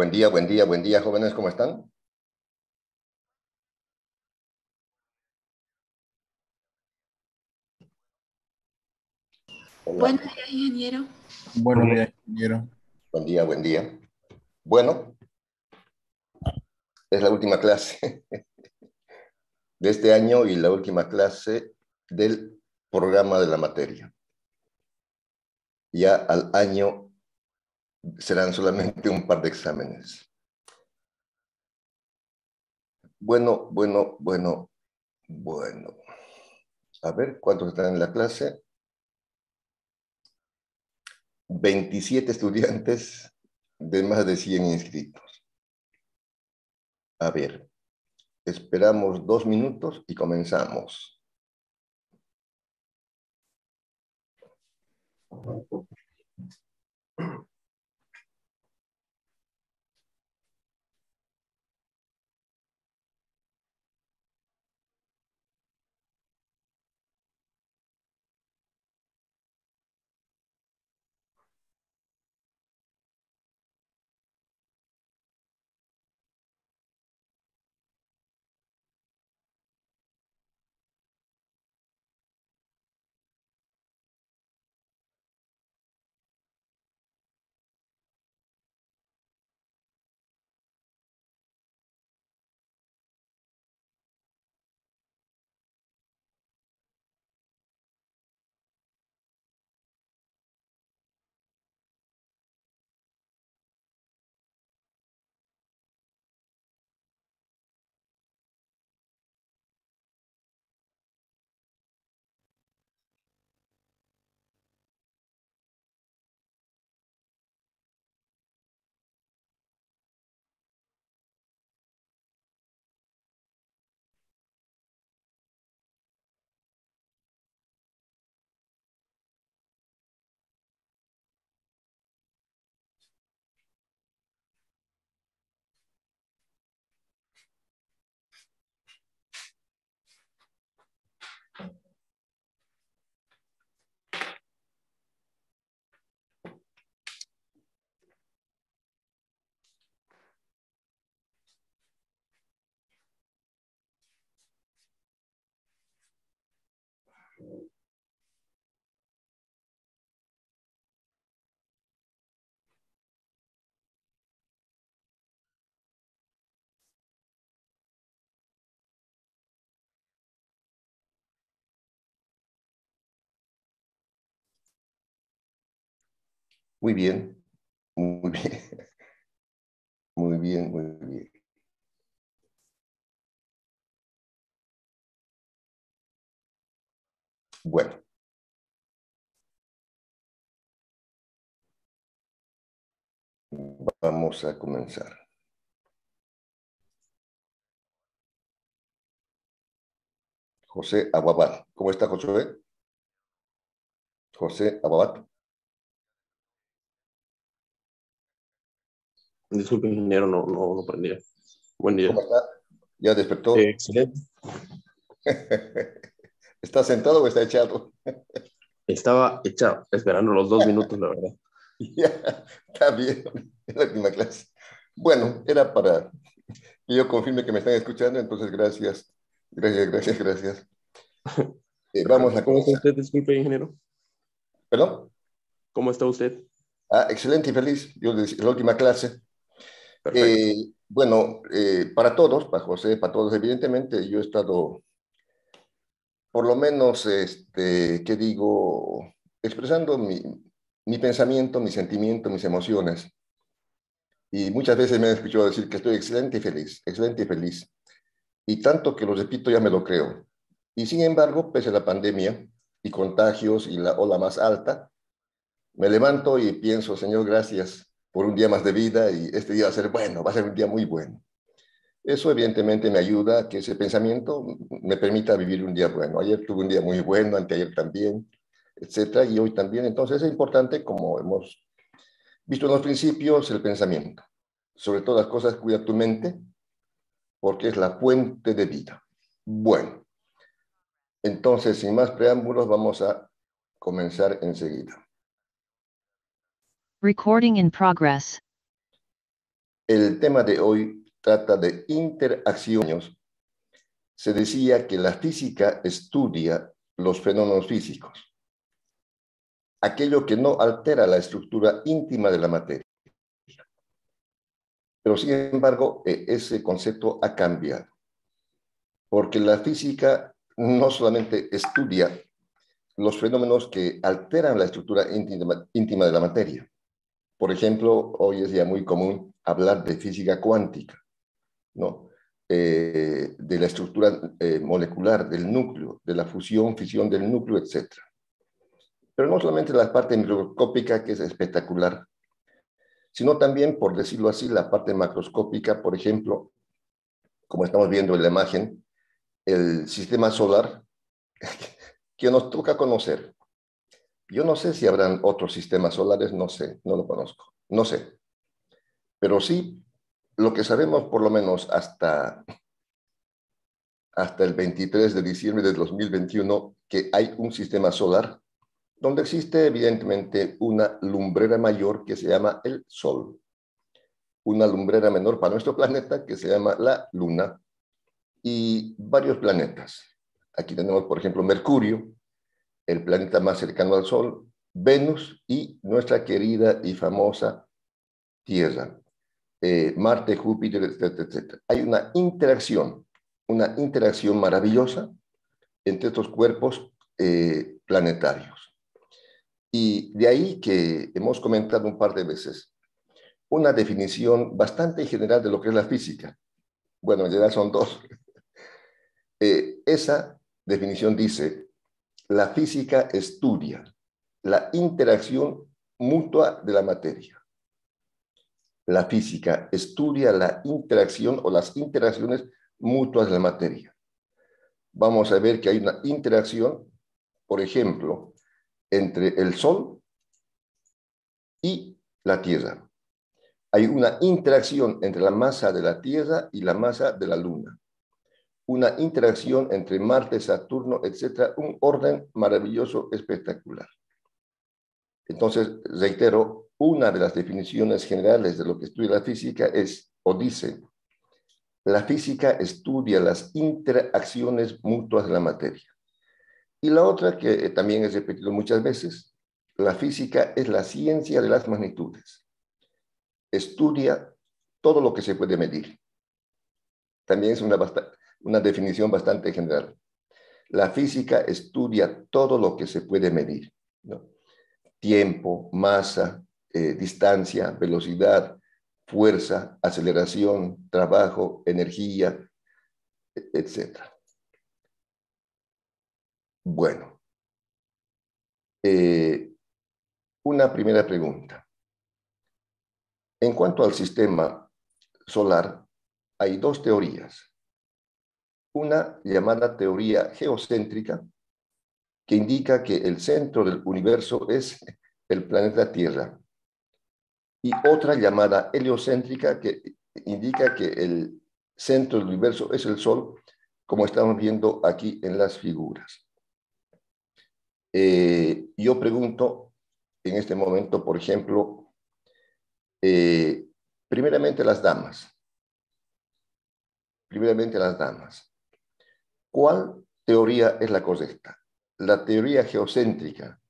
Buen día, jóvenes, ¿cómo están? Hola, Buenos días, ingeniero. Buenos días, ingeniero. buen día. Bueno, es la última clase de este año y la última clase del programa de la materia. Ya al año serán solamente un par de exámenes. Bueno. A ver, ¿cuántos están en la clase? 27 estudiantes de más de 100 inscritos. A ver, esperamos 2 minutos y comenzamos. Muy bien, muy bien, muy bien. Bueno, vamos a comenzar. José Aguabat. ¿Cómo está, Josué? José Aguabat. Disculpe, ingeniero, no prendía. Buen día. ¿Cómo está? ¿Ya despertó? Excelente. ¿Está sentado o está echado? Estaba echado, esperando los 2 minutos, la verdad. Ya, está bien, es la última clase. Bueno, era para que yo confirme que me están escuchando, entonces gracias. Vamos Perfecto. a ¿Cómo está comenzar. usted? Disculpe, ingeniero. ¿Perdón? ¿Cómo está usted? Excelente y feliz. Yo decía, la última clase. Perfecto. Bueno, para todos, para José, para todos, evidentemente, yo he estado, por lo menos, ¿qué digo? Expresando mi pensamiento, mi sentimiento, mis emociones. Y muchas veces me han escuchado decir que estoy excelente y feliz. Y tanto que lo repito, ya me lo creo. Y sin embargo, pese a la pandemia y contagios y la ola más alta, me levanto y pienso, Señor, gracias por un día más de vida y este día va a ser bueno, va a ser un día muy bueno. Eso evidentemente me ayuda a que ese pensamiento me permita vivir un día bueno. Ayer tuve un día muy bueno, anteayer también, etcétera, y hoy también. Entonces es importante, como hemos visto en los principios, el pensamiento. Sobre todas las cosas, cuida tu mente, porque es la fuente de vida. Bueno, entonces, sin más preámbulos, vamos a comenzar enseguida. Recording in progress. El tema de hoy trata de interacciones. Se decía que la física estudia los fenómenos físicos, aquello que no altera la estructura íntima de la materia. Pero sin embargo, ese concepto ha cambiado, porque la física no solamente estudia los fenómenos que alteran la estructura íntima de la materia. Por ejemplo, hoy es ya muy común hablar de física cuántica, ¿no? De la estructura molecular del núcleo, de la fusión, fisión del núcleo, etc. Pero no solamente la parte microscópica, que es espectacular, sino también, por decirlo así, la parte macroscópica, por ejemplo, como estamos viendo en la imagen, el sistema solar, que nos toca conocer. Yo no sé si habrán otros sistemas solares, no sé, no lo conozco, no sé. Pero sí, lo que sabemos por lo menos hasta el 23 de diciembre de 2021, que hay un sistema solar donde existe evidentemente una lumbrera mayor que se llama el Sol, una lumbrera menor para nuestro planeta que se llama la Luna, y varios planetas. Aquí tenemos, por ejemplo, Mercurio, el planeta más cercano al Sol, Venus y nuestra querida y famosa Tierra, Marte, Júpiter, etcétera, etcétera. Hay una interacción maravillosa entre estos cuerpos planetarios. Y de ahí que hemos comentado un par de veces una definición bastante general de lo que es la física. Bueno, en realidad son dos. Esa definición dice: la física estudia la interacción mutua de la materia. La física estudia la interacción o las interacciones mutuas de la materia. Vamos a ver que hay una interacción, por ejemplo, entre el Sol y la Tierra. Hay una interacción entre la masa de la Tierra y la masa de la Luna. Una interacción entre Marte, Saturno, etcétera, un orden maravilloso, espectacular. Entonces, reitero, una de las definiciones generales de lo que estudia la física es, o dice, la física estudia las interacciones mutuas de la materia. Y la otra, que también es repetido muchas veces, la física es la ciencia de las magnitudes. Estudia todo lo que se puede medir. También es una definición bastante general. La física estudia todo lo que se puede medir, ¿no? Tiempo, masa, distancia, velocidad, fuerza, aceleración, trabajo, energía, etc. Bueno, una primera pregunta. En cuanto al sistema solar, hay dos teorías. Una llamada teoría geocéntrica, que indica que el centro del universo es el planeta Tierra, y otra llamada heliocéntrica, que indica que el centro del universo es el Sol, como estamos viendo aquí en las figuras. Yo pregunto en este momento, por ejemplo, primeramente las damas. ¿Cuál teoría es la correcta? ¿La teoría geocéntrica,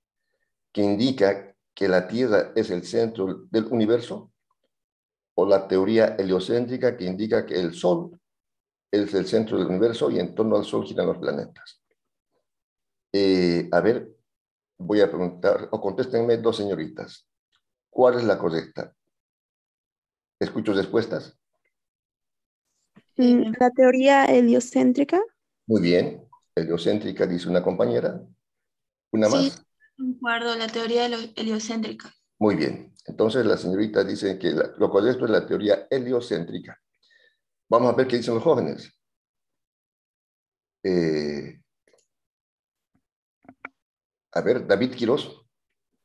que indica que la Tierra es el centro del universo, o la teoría heliocéntrica, que indica que el Sol es el centro del universo y en torno al Sol giran los planetas? A ver, voy a preguntar, o contéstenme dos señoritas. ¿Cuál es la correcta? ¿Escucho respuestas? La teoría heliocéntrica. Muy bien. Heliocéntrica, dice una compañera. ¿Una Sí, más? concuerdo, la teoría heliocéntrica. Muy bien. Entonces la señorita dice que lo correcto es la teoría heliocéntrica. Vamos a ver qué dicen los jóvenes. A ver, David Quirós,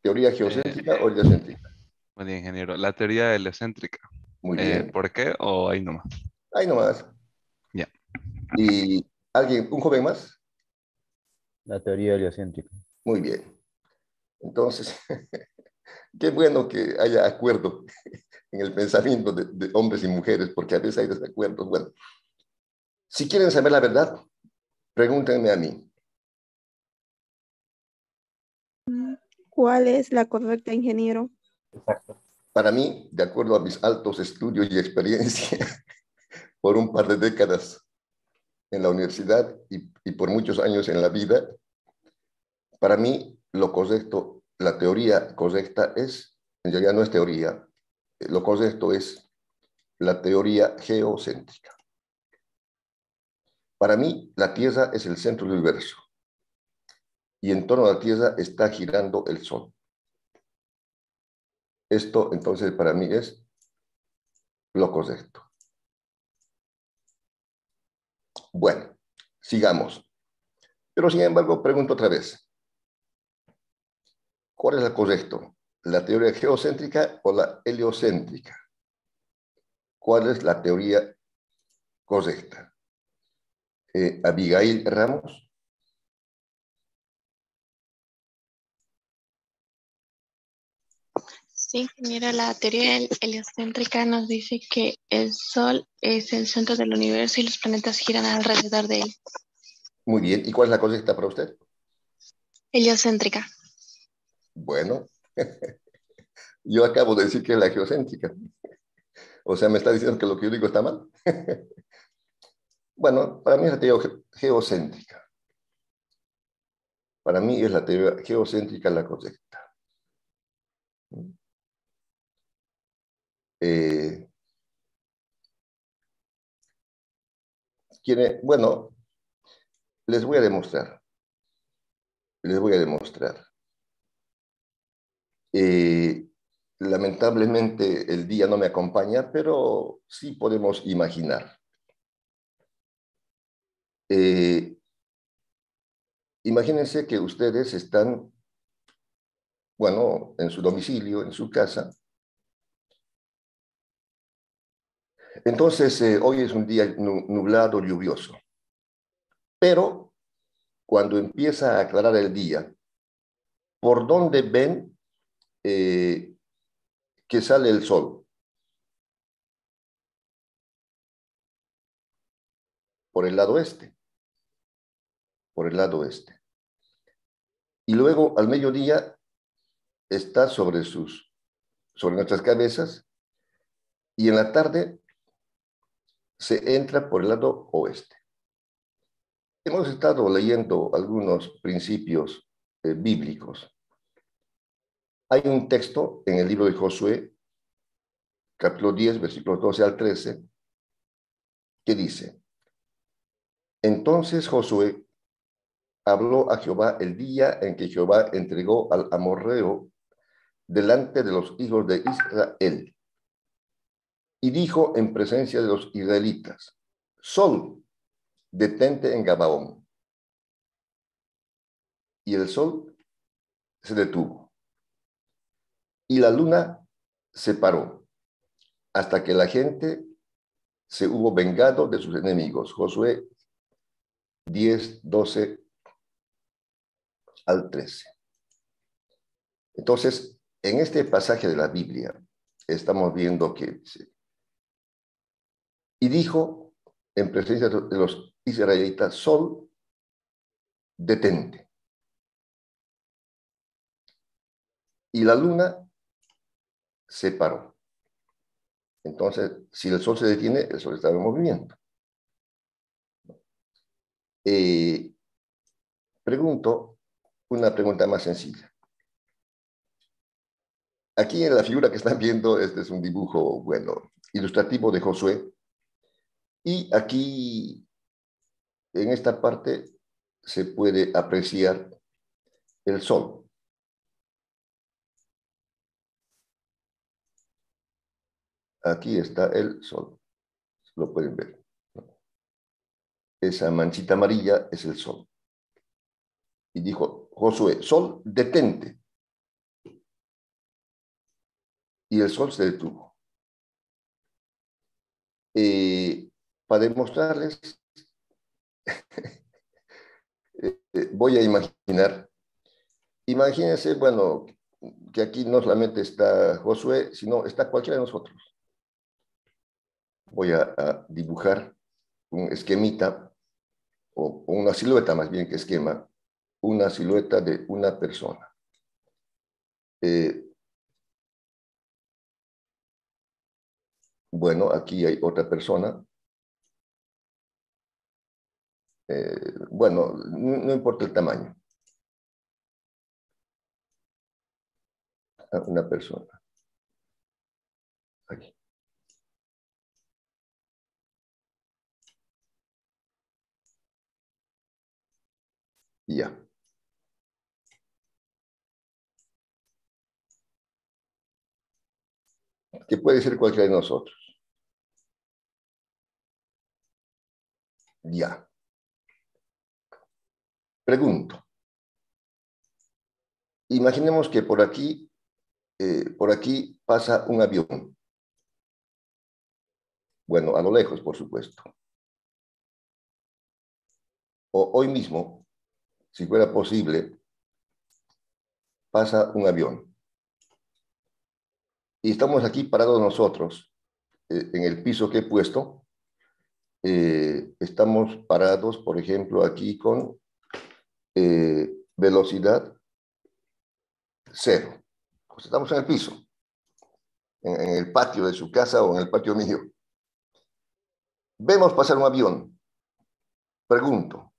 ¿teoría geocéntrica o heliocéntrica? Buen día, ingeniero. La teoría heliocéntrica. Muy bien. ¿Por qué? ¿O ahí nomás? Ahí nomás. Ya. ¿Y alguien, un joven más? La teoría heliocéntrica. Muy bien. Entonces, Qué bueno que haya acuerdo en el pensamiento de hombres y mujeres, porque a veces hay desacuerdos. Bueno, si quieren saber la verdad, pregúntenme a mí. ¿Cuál es la correcta, ingeniero? Exacto. Para mí, de acuerdo a mis altos estudios y experiencia por un par de décadas en la universidad y por muchos años en la vida, para mí lo correcto, la teoría correcta es, en realidad no es teoría, lo correcto es la teoría geocéntrica. Para mí, la Tierra es el centro del universo y en torno a la Tierra está girando el Sol. Esto, entonces, para mí es lo correcto. Bueno, sigamos. Pero, sin embargo, pregunto otra vez. ¿Cuál es el correcto? ¿La teoría geocéntrica o la heliocéntrica? ¿Cuál es la teoría correcta? Abigail Ramos. Sí, mira, la teoría heliocéntrica nos dice que el Sol es el centro del universo y los planetas giran alrededor de él. Muy bien. ¿Y cuál es la correcta para usted? Heliocéntrica. Bueno, yo acabo de decir que es la geocéntrica. O sea, ¿me está diciendo que lo que yo digo está mal? Bueno, para mí es la teoría geocéntrica. Para mí es la teoría geocéntrica la correcta. Bueno, les voy a demostrar. Les voy a demostrar. Lamentablemente el día no me acompaña, pero sí podemos imaginar. Imagínense que ustedes están, bueno, en su domicilio, en su casa. Entonces, hoy es un día nublado, lluvioso. Pero cuando empieza a aclarar el día, ¿por dónde ven que sale el sol? Por el lado este. Por el lado este. Y luego, al mediodía, está sobre nuestras cabezas, y en la tarde se entra por el lado oeste. Hemos estado leyendo algunos principios bíblicos. Hay un texto en el libro de Josué, capítulo 10, versículos 12 al 13, que dice: Entonces Josué habló a Jehová el día en que Jehová entregó al amorreo delante de los hijos de Israel, y dijo en presencia de los israelitas: Sol, detente en Gabaón. Y el sol se detuvo, y la luna se paró, hasta que la gente se hubo vengado de sus enemigos. Josué 10, 12 al 13. Entonces, en este pasaje de la Biblia, estamos viendo que dice: y dijo en presencia de los israelitas: Sol, detente. Y la luna se paró. Entonces, si el sol se detiene, el sol está en movimiento. Pregunto una pregunta más sencilla. Aquí en la figura que están viendo, este es un dibujo, bueno, ilustrativo de Josué. Y aquí, en esta parte, se puede apreciar el sol. Aquí está el sol. Lo pueden ver. Esa manchita amarilla es el sol. Y dijo Josué: Sol, detente. Y el sol se detuvo. Para demostrarles, voy a imaginar. Imagínense, bueno, que aquí no solamente está Josué, sino está cualquiera de nosotros. Voy a dibujar un esquemita, o una silueta más bien que esquema, una silueta de una persona. Bueno, aquí hay otra persona. Bueno, no importa el tamaño. Una persona. Aquí. Ya. Que puede ser cualquiera de nosotros. Ya. Pregunto. Imaginemos que por aquí pasa un avión. Bueno, a lo lejos, por supuesto. O hoy mismo, si fuera posible, pasa un avión. Y estamos aquí parados nosotros, en el piso que he puesto. Estamos parados, por ejemplo, aquí con velocidad 0. Pues estamos en el piso, en el patio de su casa o en el patio mío. Vemos pasar un avión. Pregunto,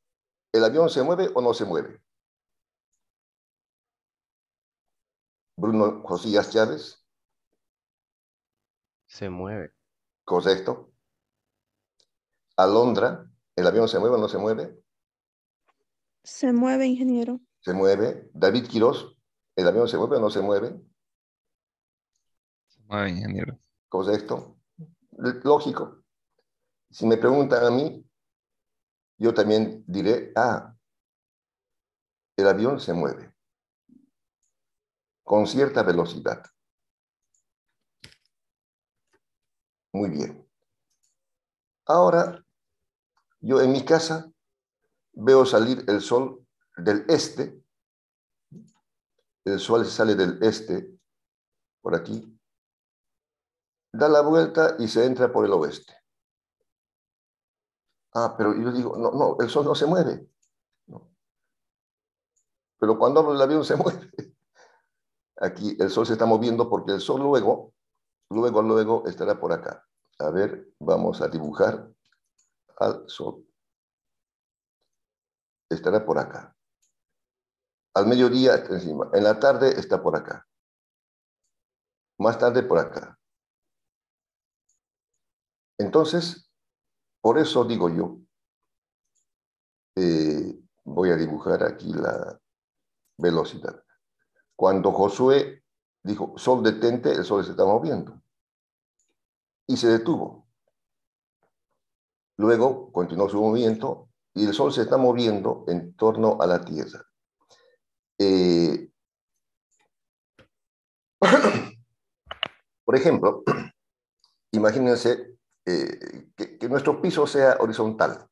¿el avión se mueve o no se mueve? Bruno Josías Chávez. Se mueve. Correcto. Alondra, ¿el avión se mueve o no se mueve? Se mueve, ingeniero. Se mueve. David Quiroz, ¿el avión se mueve o no se mueve? Se mueve, ingeniero. Correcto. Lógico. Si me preguntan a mí, yo también diré, el avión se mueve con cierta velocidad. Muy bien. Ahora, yo en mi casa veo salir el sol del este. El sol sale del este, por aquí. Da la vuelta y se entra por el oeste. Pero yo digo, no, el sol no se mueve. No. Pero cuando hablo del avión se mueve. Aquí el sol se está moviendo porque el sol luego estará por acá. A ver, vamos a dibujar al sol. Estará por acá. Al mediodía está encima. En la tarde está por acá. Más tarde por acá. Entonces, por eso digo yo, voy a dibujar aquí la velocidad. Cuando Josué dijo, sol detente, el sol se está moviendo. Y se detuvo. Luego continuó su movimiento y el sol se está moviendo en torno a la Tierra. Por ejemplo, imagínense que nuestro piso sea horizontal.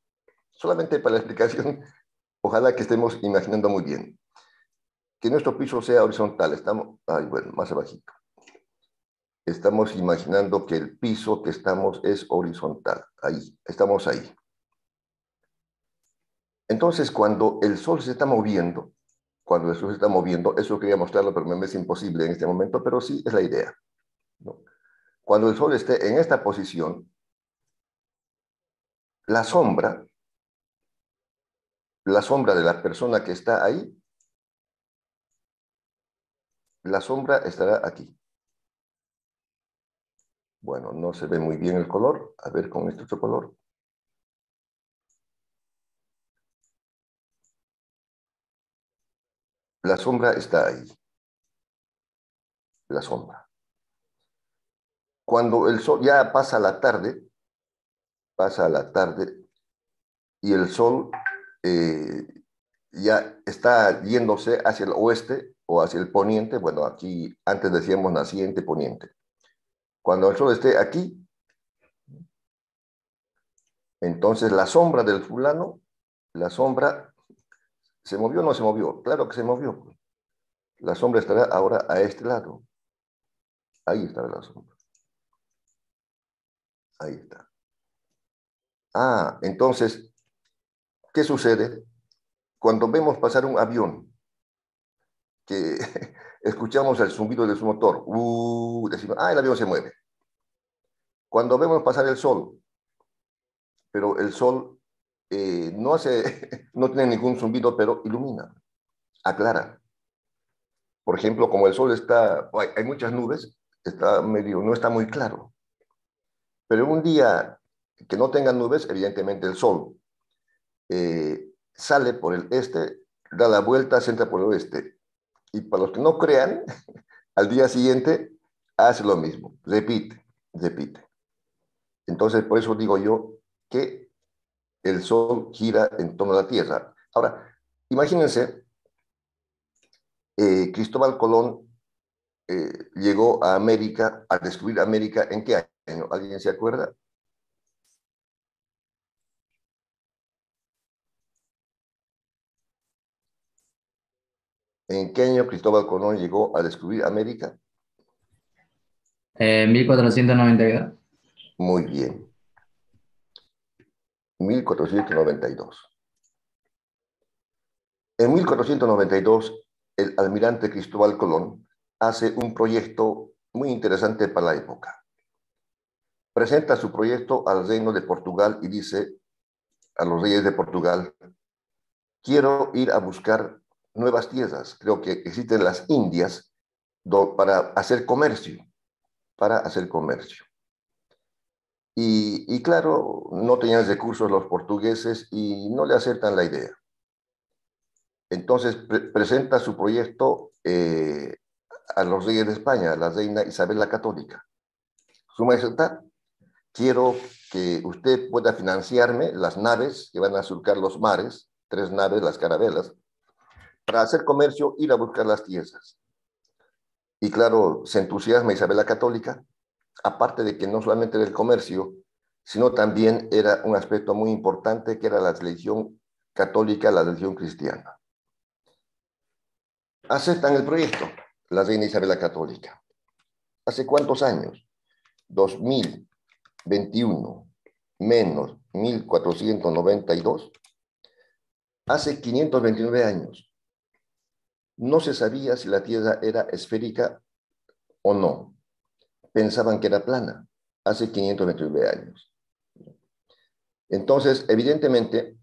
Solamente para la explicación, ojalá que estemos imaginando muy bien. Que nuestro piso sea horizontal. Estamos, bueno, más abajito. Estamos imaginando que el piso que estamos es horizontal. Ahí, estamos ahí. Entonces, cuando el sol se está moviendo, eso quería mostrarlo, pero me es imposible en este momento, pero sí es la idea, ¿no? Cuando el sol esté en esta posición, la sombra de la persona que está ahí, la sombra estará aquí. Bueno, no se ve muy bien el color. A ver con este otro color. La sombra está ahí. La sombra. Cuando el sol ya pasa la tarde y el sol ya está yéndose hacia el oeste o hacia el poniente. Bueno, aquí antes decíamos naciente, poniente. Cuando el sol esté aquí, entonces la sombra del fulano, la sombra, ¿se movió o no se movió? Claro que se movió. La sombra estará ahora a este lado. Ahí estará la sombra. Ahí está. Ah, entonces, ¿qué sucede? Cuando vemos pasar un avión, que escuchamos el zumbido de su motor, decimos, el avión se mueve. Cuando vemos pasar el sol, pero el sol no no tiene ningún zumbido, pero ilumina, aclara. Por ejemplo, como el sol hay muchas nubes, no está muy claro. Pero un día que no tenga nubes, evidentemente el sol sale por el este, da la vuelta, se entra por el oeste. Y para los que no crean, al día siguiente hace lo mismo, repite, repite. Entonces, por eso digo yo que el sol gira en torno a la Tierra. Ahora, imagínense, Cristóbal Colón llegó a América, a descubrir América, ¿en qué año? ¿Alguien se acuerda? ¿En qué año Cristóbal Colón llegó a descubrir América? 1492. Muy bien, 1492. En 1492, el almirante Cristóbal Colón hace un proyecto muy interesante para la época. Presenta su proyecto al reino de Portugal y dice a los reyes de Portugal: quiero ir a buscar nuevas tierras. Creo que existen las Indias para hacer comercio, Y claro, no tenían recursos los portugueses y no le aceptan la idea. Entonces presenta su proyecto a los reyes de España, a la reina Isabel la Católica. Su Majestad, quiero que usted pueda financiarme las naves que van a surcar los mares, 3 naves, las carabelas, para hacer comercio, ir a buscar las tierras. Y claro, se entusiasma Isabel la Católica, aparte de que no solamente era el comercio, sino también era un aspecto muy importante que era la religión católica, la religión cristiana. Aceptan el proyecto, la reina Isabel la Católica. ¿Hace cuántos años? 2021 menos 1492. Hace 529 años. No se sabía si la Tierra era esférica o no. Pensaban que era plana hace 529 años. Entonces, evidentemente,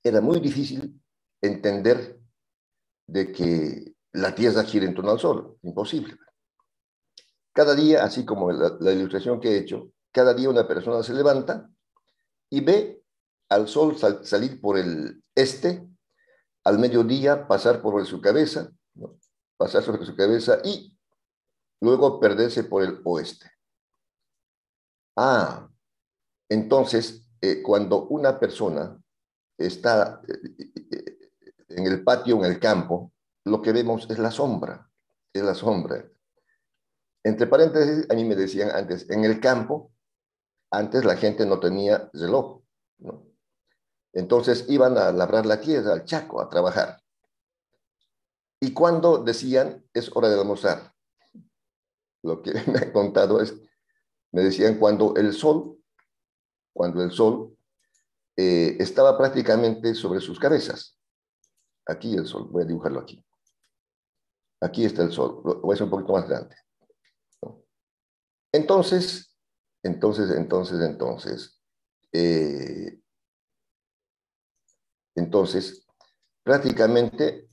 era muy difícil entender de que la Tierra gira en torno al Sol. Imposible. Cada día, así como la ilustración que he hecho, cada día una persona se levanta y ve al Sol salir por el este, al mediodía pasar por su cabeza, ¿no? Pasar sobre su cabeza y luego perderse por el oeste. Entonces, cuando una persona está en el patio, en el campo, lo que vemos es la sombra, es la sombra. Entre paréntesis, a mí me decían antes, en el campo, antes la gente no tenía reloj, ¿no? Entonces iban a labrar la tierra, al chaco, a trabajar. Y cuando decían, es hora de almorzar, lo que me han contado es, me decían cuando el sol estaba prácticamente sobre sus cabezas. Aquí el sol, voy a dibujarlo aquí. Aquí está el sol, lo voy a hacer un poquito más grande, ¿no? Entonces, prácticamente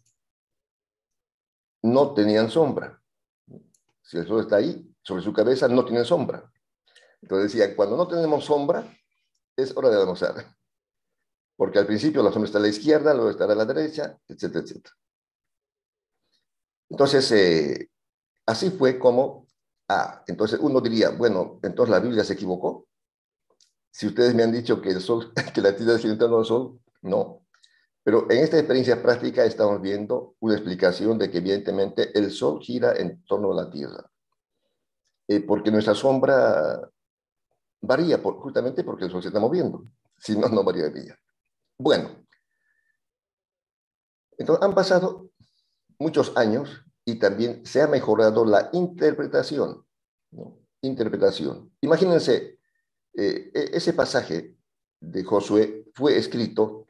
no tenían sombra. Si el sol está ahí, sobre su cabeza, no tienen sombra. Entonces decían, cuando no tenemos sombra, es hora de almorzar. Porque al principio la sombra está a la izquierda, luego estará a la derecha, etcétera, etcétera. Entonces, así fue como, entonces uno diría, bueno, entonces la Biblia se equivocó. Si ustedes me han dicho que el sol, que la tierra gira en torno al sol, no. Pero en esta experiencia práctica estamos viendo una explicación de que evidentemente el sol gira en torno a la tierra. Porque nuestra sombra varía justamente porque el sol se está moviendo. Si no, no variaría. Bueno, entonces han pasado muchos años y también se ha mejorado la interpretación, ¿no? Interpretación. Imagínense, ese pasaje de Josué fue escrito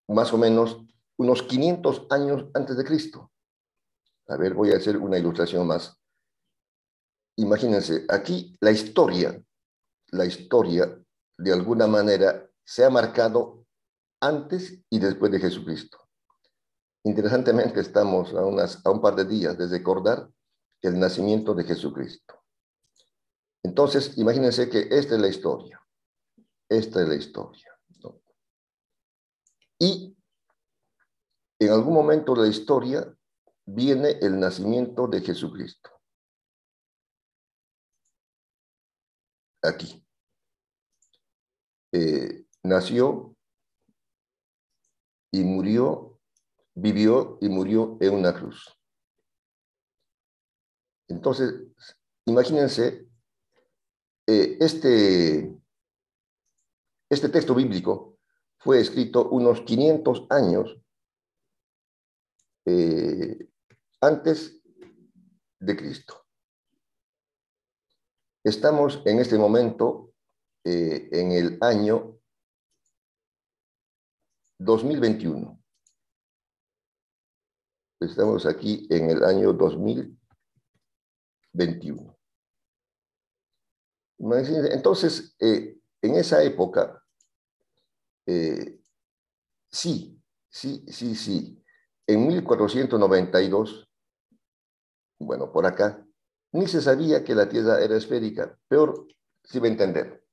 más o menos unos 500 años antes de Cristo. A ver, voy a hacer una ilustración más. Imagínense, aquí la historia, de alguna manera, se ha marcado antes y después de Jesucristo. Interesantemente, estamos a un par de días de recordar el nacimiento de Jesucristo. Entonces, imagínense que esta es la historia. Esta es la historia, ¿no? Y en algún momento de la historia viene el nacimiento de Jesucristo. Aquí. Nació y murió, vivió y murió en una cruz. Entonces, imagínense, este texto bíblico fue escrito unos 500 años antes de Cristo. Estamos en este momento en el año 2021. Estamos aquí en el año 2021. Entonces, en esa época, sí. En 1492, bueno, por acá, ni se sabía que la Tierra era esférica. Peor, si va a entender.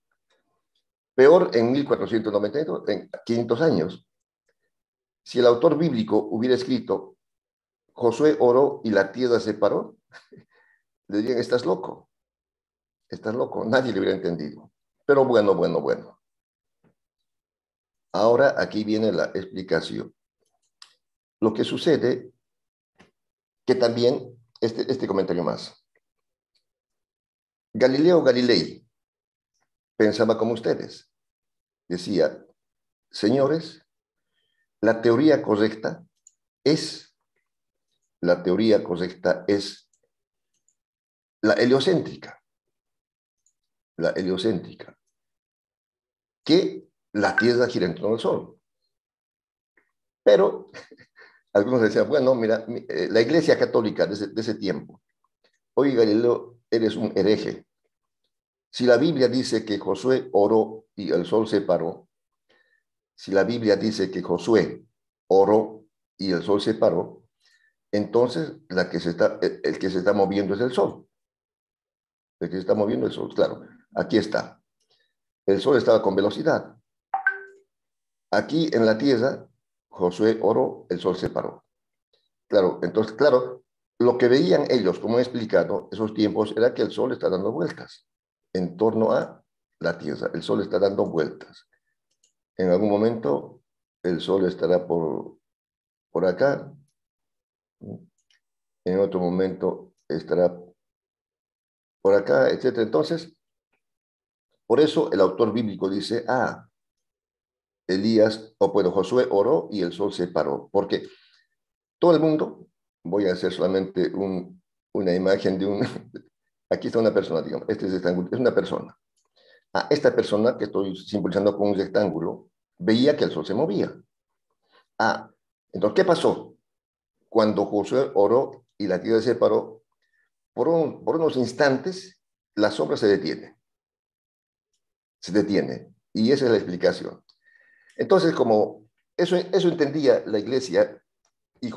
Peor en 1492, en 500 años. Si el autor bíblico hubiera escrito, Josué oró y la tierra se paró, le dirían, estás loco, nadie le hubiera entendido. Pero bueno. Ahora aquí viene la explicación. Lo que sucede, que también, este comentario más. Galileo Galilei pensaba como ustedes. Decía, señores, la teoría correcta es la heliocéntrica. La heliocéntrica. Que la Tierra gira en torno al Sol. Pero algunos decían, bueno, mira, la Iglesia Católica de ese tiempo, oye Galileo, eres un hereje. Si la Biblia dice que Josué oró y el sol se paró, si la Biblia dice que Josué oró y el sol se paró, entonces el que se está moviendo es el sol. El que se está moviendo es el sol, claro. Aquí está. El sol estaba con velocidad. Aquí en la tierra, Josué oró, el sol se paró. Claro, entonces, claro, lo que veían ellos, como he explicado, esos tiempos, era que el sol está dando vueltas en torno a la tierra. El sol está dando vueltas. En algún momento, el sol estará por acá. En otro momento, estará por acá, etc. Entonces, por eso el autor bíblico dice, Elías, Josué oró y el sol se paró. Porque todo el mundo, voy a hacer solamente una imagen de aquí está una persona, digamos, este es una persona. Esta persona que estoy simbolizando con un rectángulo, veía que el sol se movía. Entonces, ¿qué pasó? Cuando Josué oró y la tierra se paró, por unos instantes, la sombra se detiene. Se detiene. Y esa es la explicación. Entonces, como eso entendía la iglesia, y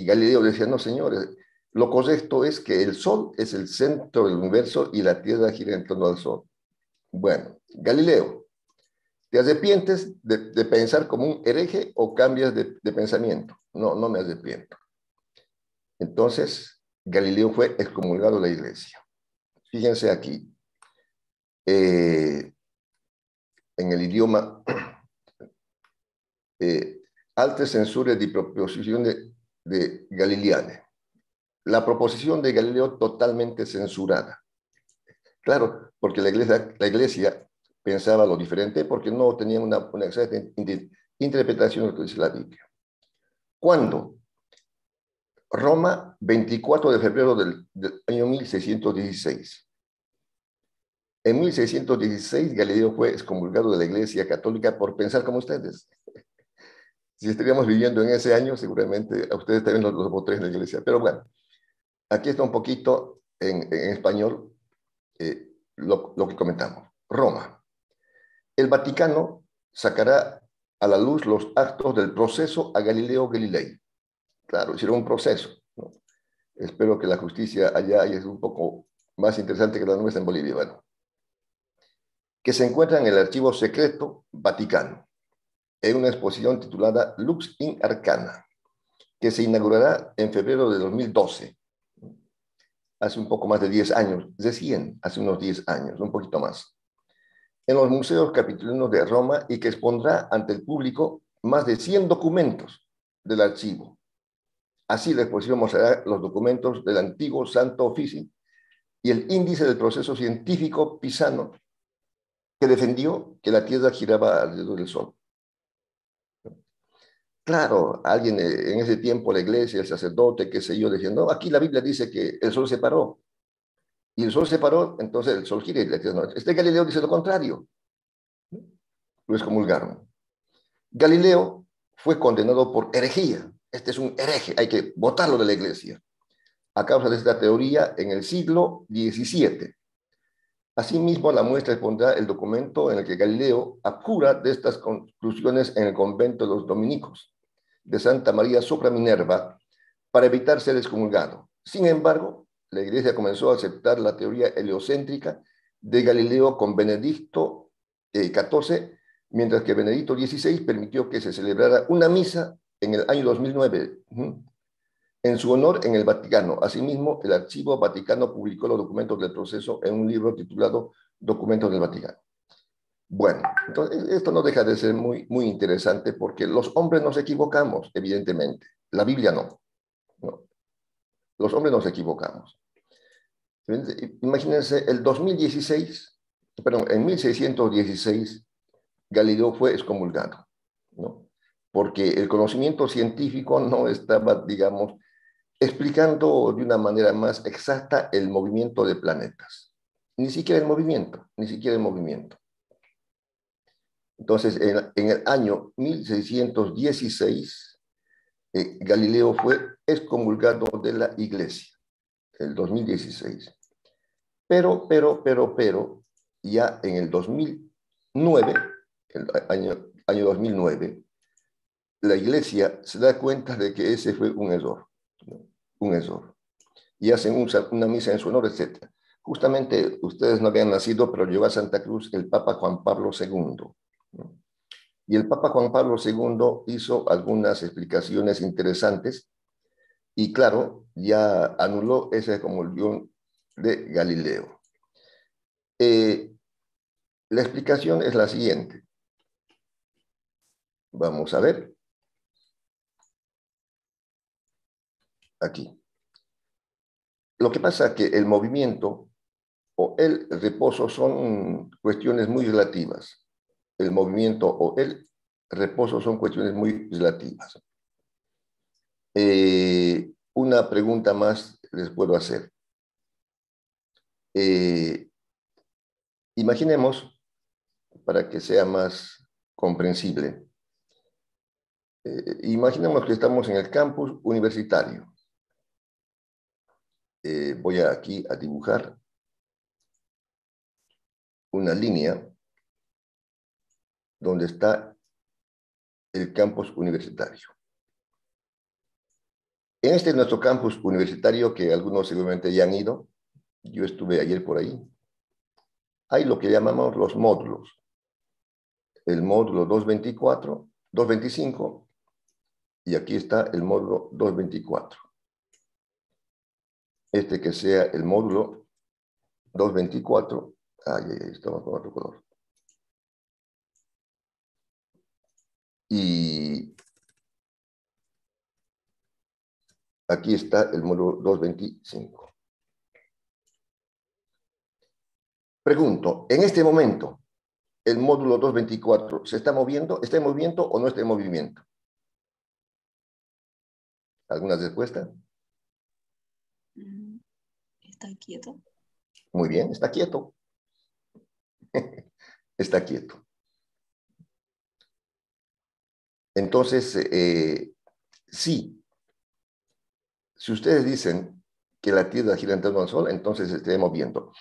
Galileo decía, no, señores, lo correcto es que el sol es el centro del universo y la tierra gira en torno al sol. Bueno, Galileo, ¿te arrepientes de pensar como un hereje o cambias de pensamiento? No me arrepiento. Entonces, Galileo fue excomulgado de la iglesia. Fíjense aquí, en el idioma, altre censure di proposizione de Galileane. La proposición de Galileo totalmente censurada. Claro, porque la iglesia pensaba lo diferente porque no tenían una exacta interpretación de lo que dice la Biblia. ¿Cuándo? Roma, 24 de febrero del año 1616. En 1616, Galileo fue excomulgado de la Iglesia Católica por pensar como ustedes. Si estaríamos viviendo en ese año, seguramente a ustedes también los votarían en la Iglesia. Pero bueno, aquí está un poquito en español lo que comentamos. Roma. El Vaticano sacará a la luz los actos del proceso a Galileo Galilei. Claro, hicieron un proceso, ¿no? Espero que la justicia allá es un poco más interesante que la nuestra en Bolivia, bueno, que se encuentra en el archivo secreto Vaticano, en una exposición titulada Lux in Arcana, que se inaugurará en febrero de 2012, hace un poco más de 10 años, recién, hace unos 10 años, un poquito más, en los museos capitolinos de Roma y que expondrá ante el público más de 100 documentos del archivo. Así la exposición mostrará los documentos del antiguo Santo Oficio y el índice del proceso científico pisano que defendió que la Tierra giraba alrededor del Sol. Claro, alguien en ese tiempo, la iglesia, el sacerdote, qué sé yo, decían, no, aquí la Biblia dice que el Sol se paró. Y el Sol se paró, entonces el Sol gira y la Tierra no. Este Galileo dice lo contrario. Lo excomulgaron. Galileo fue condenado por herejía. Este es un hereje, hay que botarlo de la iglesia, a causa de esta teoría en el siglo XVII. Asimismo, la muestra expondrá el documento en el que Galileo apura de estas conclusiones en el convento de los dominicos de Santa María sopra Minerva para evitar ser excomulgado. Sin embargo, la iglesia comenzó a aceptar la teoría heliocéntrica de Galileo con Benedicto XIV, mientras que Benedicto XVI permitió que se celebrara una misa en el año 2009 en su honor en el Vaticano. Asimismo, el Archivo Vaticano publicó los documentos del proceso en un libro titulado Documentos del Vaticano. Bueno, entonces esto no deja de ser muy, muy interesante porque los hombres nos equivocamos, evidentemente. La Biblia no. Los hombres nos equivocamos. Imagínense, el 2016, perdón, en 1616, Galileo fue excomulgado, ¿no? Porque el conocimiento científico no estaba, digamos, explicando de una manera más exacta el movimiento de planetas. Ni siquiera el movimiento, ni siquiera el movimiento. Entonces, en el año 1616, Galileo fue excomulgado de la iglesia, el 2016. Pero, ya en el 2009, el año 2009, la iglesia se da cuenta de que ese fue un error, ¿no? Un error. Y hacen una misa en su honor, etc. Justamente ustedes no habían nacido, pero llegó a Santa Cruz el Papa Juan Pablo II, ¿no? Y el Papa Juan Pablo II hizo algunas explicaciones interesantes y, claro, ya anuló esa excomulgación de Galileo. La explicación es la siguiente. Vamos a ver. Aquí. Lo que pasa es que el movimiento o el reposo son cuestiones muy relativas. El movimiento o el reposo son cuestiones muy relativas. Una pregunta más les puedo hacer. Imaginemos, para que sea más comprensible, imaginemos que estamos en el campus universitario. Voy aquí a dibujar una línea donde está el campus universitario. En este es nuestro campus universitario, que algunos seguramente ya han ido. Yo estuve ayer por ahí. Hay lo que llamamos los módulos. El módulo 224, 225, y aquí está el módulo 224. Este que sea el módulo 224. Ahí estamos con otro color. Y aquí está el módulo 225. Pregunto, en este momento, ¿el módulo 224 se está moviendo? ¿Está en movimiento o no está en movimiento? ¿Alguna respuesta? Está quieto. Muy bien, está quieto. Está quieto. Entonces, sí, si ustedes dicen que la Tierra gira en torno al Sol, entonces estaremos viendo.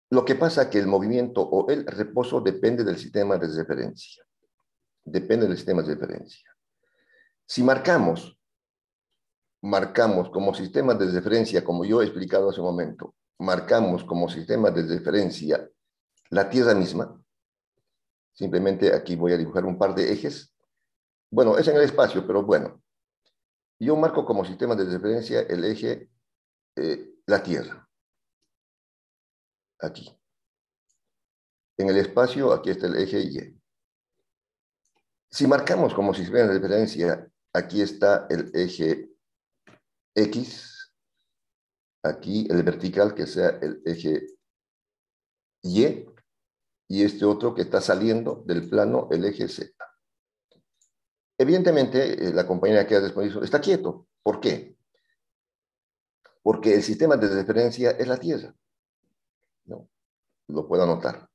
Lo que pasa es que el movimiento o el reposo depende del sistema de referencia. Depende del sistema de referencia. Si marcamos como sistema de referencia, como yo he explicado hace un momento, marcamos como sistema de referencia la Tierra misma, simplemente aquí voy a dibujar un par de ejes. Bueno, es en el espacio, pero bueno. Yo marco como sistema de referencia el eje, la Tierra. Aquí. En el espacio, aquí está el eje Y. Si marcamos como sistema de referencia, aquí está el eje X, aquí el vertical que sea el eje Y, y este otro que está saliendo del plano, el eje Z. Evidentemente, la compañera que ha respondido está quieto. ¿Por qué? Porque el sistema de referencia es la Tierra. ¿No? Lo puedo anotar.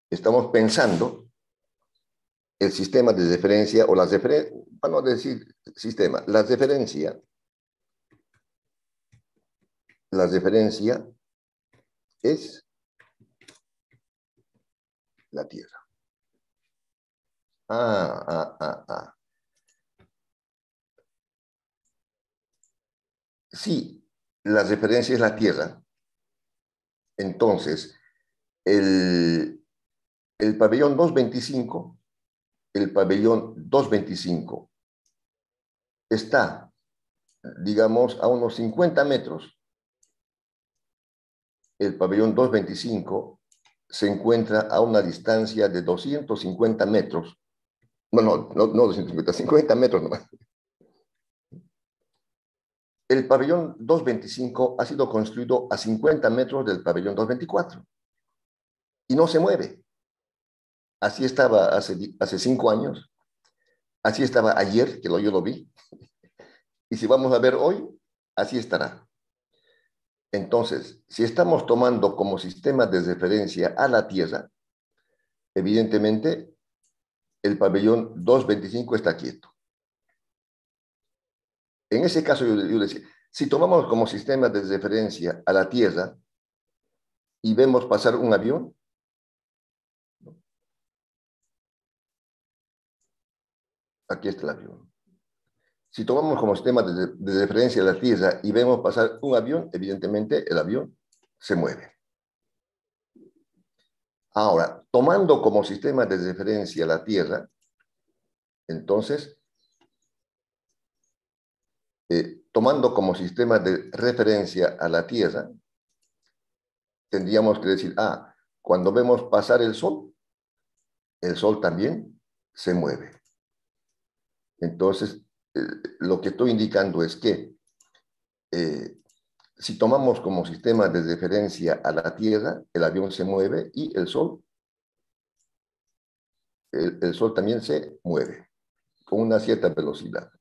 Estamos pensando el sistema de referencia o las referencias, vamos a decir sistema, la referencia es la Tierra. Si la referencia es la Tierra, entonces el pabellón 225, está, digamos, a unos 50 metros. El pabellón 225 se encuentra a una distancia de 250 metros. Bueno, no 250, 50 metros nomás. El pabellón 225 ha sido construido a 50 metros del pabellón 224 y no se mueve. Así estaba hace 5 años, así estaba ayer, que yo lo vi, y si vamos a ver hoy, así estará. Entonces, si estamos tomando como sistema de referencia a la Tierra, evidentemente el pabellón 225 está quieto. En ese caso, yo decía, si tomamos como sistema de referencia a la Tierra y vemos pasar un avión, aquí está el avión. Si tomamos como sistema de referencia a la Tierra y vemos pasar un avión, evidentemente el avión se mueve. Ahora, tomando como sistema de referencia la Tierra, entonces, tomando como sistema de referencia a la Tierra, tendríamos que decir, cuando vemos pasar el Sol también se mueve. Entonces, lo que estoy indicando es que si tomamos como sistema de referencia a la Tierra, el avión se mueve y el Sol también se mueve con una cierta velocidad.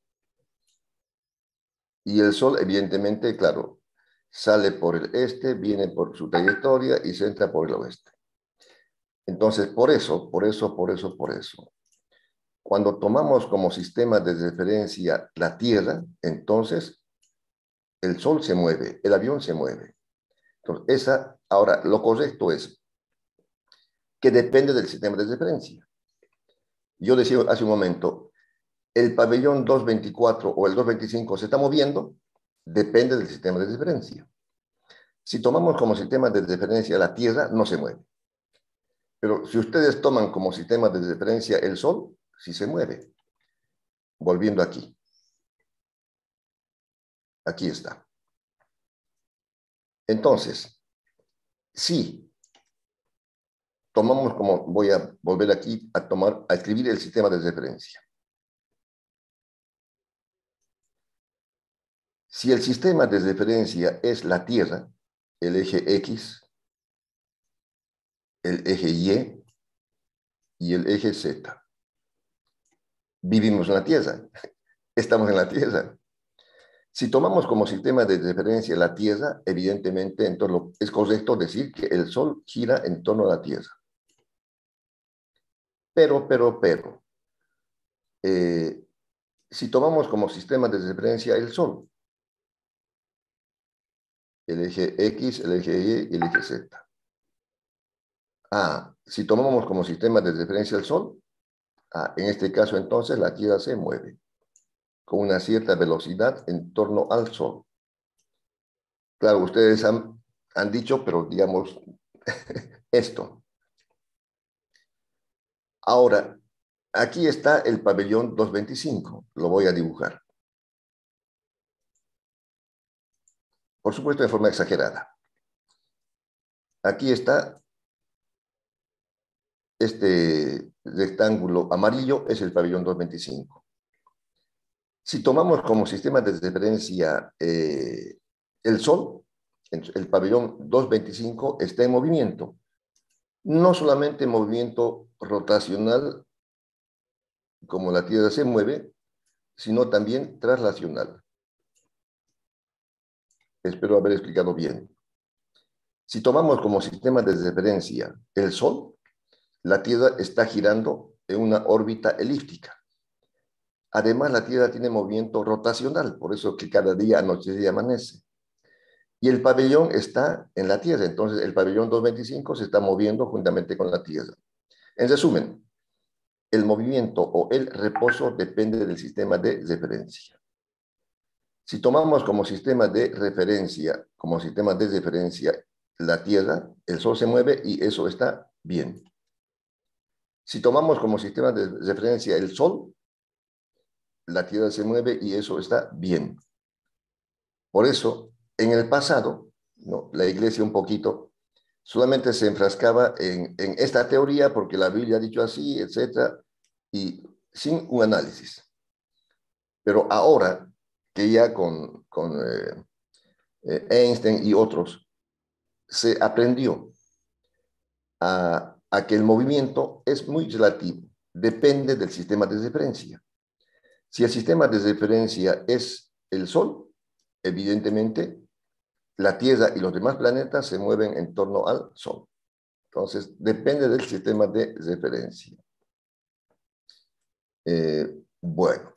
Y el Sol, evidentemente, claro, sale por el este, viene por su trayectoria y se entra por el oeste. Entonces, por eso, cuando tomamos como sistema de referencia la Tierra, entonces el Sol se mueve, el avión se mueve. Entonces, ahora, lo correcto es que depende del sistema de referencia. Yo decía hace un momento, el pabellón 224 o el 225 se está moviendo, depende del sistema de referencia. Si tomamos como sistema de referencia la Tierra, no se mueve. Pero si ustedes toman como sistema de referencia el Sol, sí se mueve. Volviendo aquí. Aquí está. Entonces, si tomamos como, voy a volver aquí a escribir el sistema de referencia. Si el sistema de referencia es la Tierra, el eje X, el eje Y el eje Z. Vivimos en la Tierra. estamos en la Tierra. Si tomamos como sistema de referencia la Tierra, evidentemente entonces es correcto decir que el Sol gira en torno a la Tierra. Pero, si tomamos como sistema de referencia el Sol, el eje X, el eje Y y el eje Z. Si tomamos como sistema de referencia el Sol, en este caso entonces la Tierra se mueve con una cierta velocidad en torno al Sol. Claro, ustedes han dicho, pero digamos esto. Ahora, aquí está el pabellón 225, lo voy a dibujar. Por supuesto, de forma exagerada. Aquí está este rectángulo amarillo, es el pabellón 225. Si tomamos como sistema de referencia el Sol, el pabellón 225 está en movimiento. No solamente movimiento rotacional, como la Tierra se mueve, sino también traslacional. Espero haber explicado bien. Si tomamos como sistema de referencia el Sol, la Tierra está girando en una órbita elíptica. Además, la Tierra tiene movimiento rotacional, por eso que cada día anochece y amanece. Y el pabellón está en la Tierra, entonces el pabellón 225 se está moviendo juntamente con la Tierra. En resumen, el movimiento o el reposo depende del sistema de referencia. Si tomamos como sistema de referencia la Tierra, el Sol se mueve y eso está bien. Si tomamos como sistema de referencia el Sol, la Tierra se mueve y eso está bien. Por eso, en el pasado, ¿no?, la Iglesia un poquito solamente se enfrascaba en esta teoría porque la Biblia ha dicho así, etcétera, y sin un análisis. Pero ahora, que ya con Einstein y otros, se aprendió a que el movimiento es muy relativo, depende del sistema de referencia. Si el sistema de referencia es el Sol, evidentemente la Tierra y los demás planetas se mueven en torno al Sol. Entonces, depende del sistema de referencia. Bueno,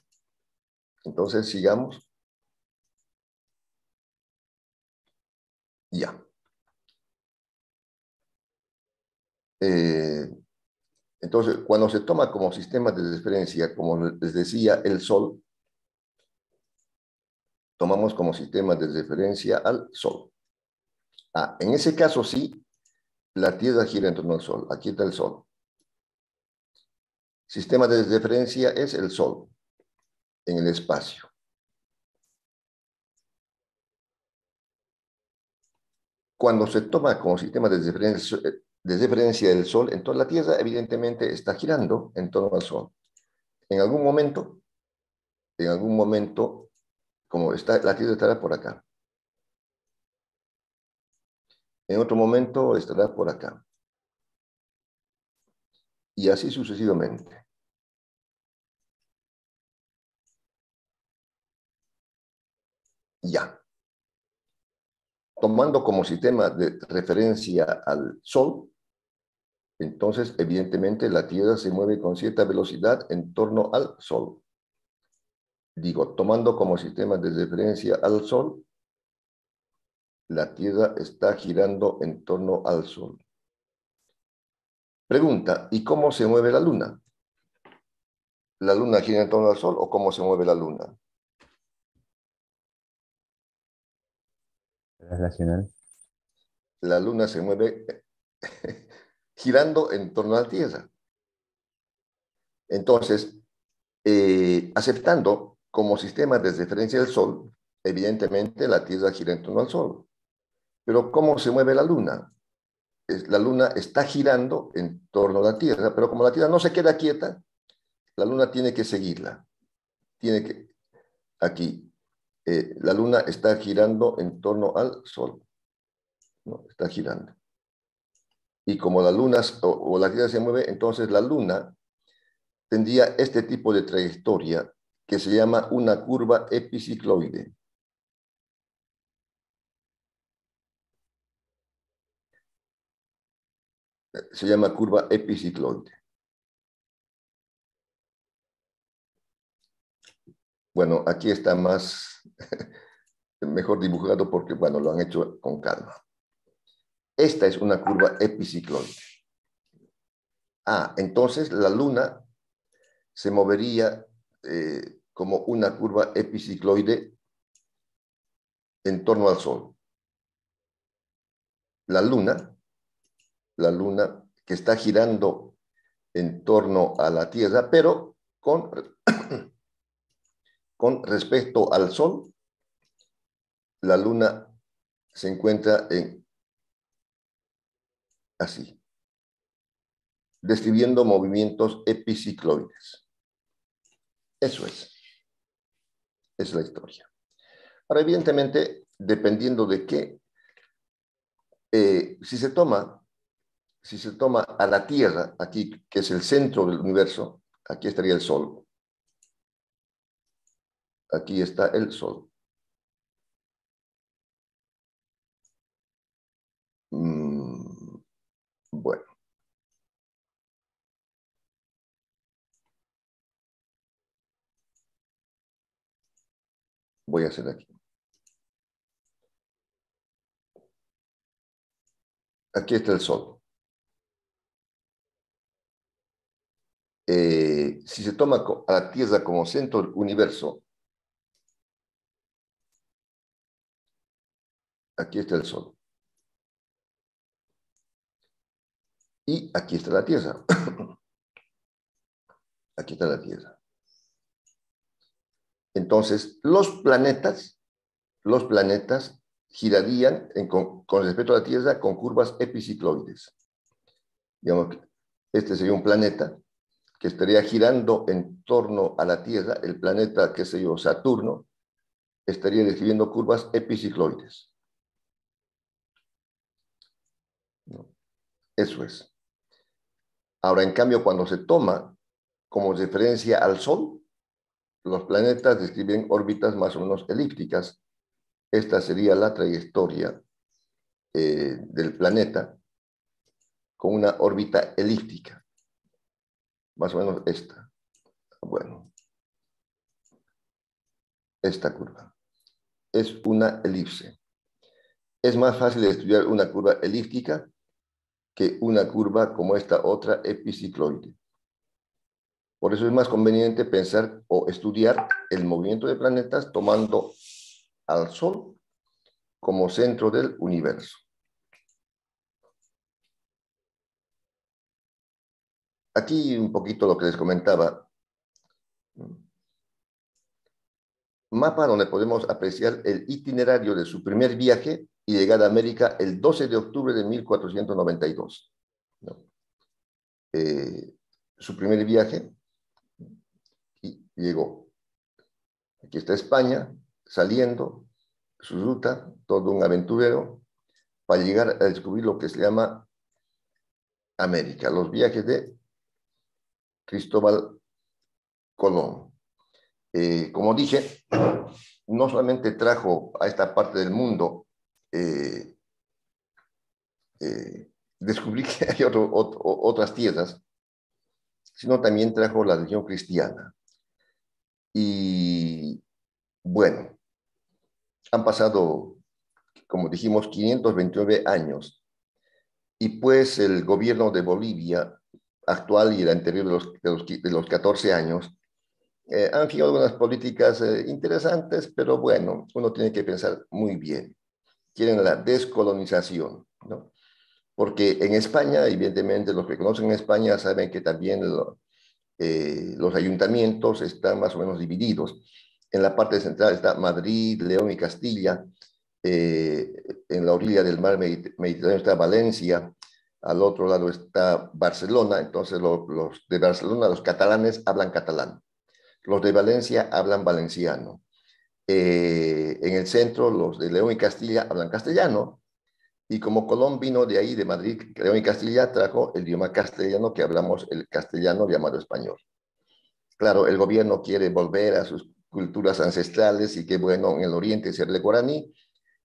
entonces sigamos. Ya. Entonces, cuando se toma como sistema de referencia, como les decía, el Sol, tomamos como sistema de referencia al Sol. En ese caso sí, la Tierra gira en torno al Sol. Aquí está el Sol. Sistema de referencia es el Sol en el espacio. Cuando se toma como sistema de referencia del Sol, entonces la Tierra evidentemente está girando en torno al Sol. En algún momento, como la Tierra estará por acá. En otro momento estará por acá. Y así sucesivamente. Ya. Tomando como sistema de referencia al Sol, entonces evidentemente la Tierra se mueve con cierta velocidad en torno al Sol. Digo, tomando como sistema de referencia al Sol, la Tierra está girando en torno al Sol. Pregunta, ¿y cómo se mueve la Luna? ¿La Luna gira en torno al Sol o cómo se mueve la Luna? Relacional. La Luna se mueve girando en torno a la Tierra. Entonces, aceptando como sistema de referencia del Sol, evidentemente la Tierra gira en torno al Sol. Pero ¿cómo se mueve la Luna? La Luna está girando en torno a la Tierra, pero como la Tierra no se queda quieta, la Luna tiene que seguirla. Aquí, la Luna está girando en torno al Sol. ¿No? Está girando. Y como la Luna o la Tierra se mueve, entonces la Luna tendría este tipo de trayectoria que se llama una curva epicicloide. Se llama curva epicicloide. Bueno, aquí está más, mejor dibujado porque, bueno, lo han hecho con calma. Esta es una curva epicicloide. Ah, entonces la Luna se movería como una curva epicicloide en torno al Sol. La Luna que está girando en torno a la Tierra, pero con respecto al Sol, la Luna se encuentra así, describiendo movimientos epicicloides. Eso es la historia. Ahora, evidentemente, dependiendo de qué, si se toma a la Tierra, aquí, que es el centro del universo, aquí estaría el Sol. Aquí está el Sol. Bueno. Voy a hacer aquí. Aquí está el Sol. Si se toma a la Tierra como centro del universo, aquí está el Sol. Y aquí está la Tierra. Aquí está la Tierra. Entonces, los planetas girarían con respecto a la Tierra con curvas epicicloides. Digamos que este sería un planeta que estaría girando en torno a la Tierra. El planeta, qué sé yo, Saturno, estaría describiendo curvas epicicloides. ¿No? Eso es. Ahora, en cambio, cuando se toma como referencia al Sol, los planetas describen órbitas más o menos elípticas. Esta sería la trayectoria del planeta con una órbita elíptica. Más o menos esta. Bueno, esta curva. Es una elipse. Es más fácil estudiar una curva elíptica que una curva como esta otra epicicloide. Por eso es más conveniente pensar o estudiar el movimiento de planetas tomando al Sol como centro del universo. Aquí un poquito lo que les comentaba. Mapa donde podemos apreciar el itinerario de su primer viaje y llegada a América el 12 de octubre de 1492. ¿No? Su primer viaje y llegó. Aquí está España, saliendo, su ruta, todo un aventurero, para llegar a descubrir lo que se llama América, los viajes de Cristóbal Colón. Como dije, no solamente trajo a esta parte del mundo, descubrí que hay otras tierras, sino también trajo la religión cristiana. Y bueno, han pasado, como dijimos, 529 años, y pues el gobierno de Bolivia actual y el anterior de los 14 años, han fijado algunas políticas interesantes, pero bueno, uno tiene que pensar muy bien. Quieren la descolonización, ¿no? Porque en España, evidentemente, los que conocen España saben que también los ayuntamientos están más o menos divididos. En la parte central está Madrid, León y Castilla. En la orilla del mar Mediterráneo está Valencia. Al otro lado está Barcelona. Entonces, los de Barcelona, los catalanes, hablan catalán. Los de Valencia hablan valenciano. En el centro, los de León y Castilla hablan castellano. Y como Colón vino de ahí, de Madrid, León y Castilla, trajo el idioma castellano, que hablamos el castellano llamado español. Claro, el gobierno quiere volver a sus culturas ancestrales y que, bueno, en el oriente ser el guaraní,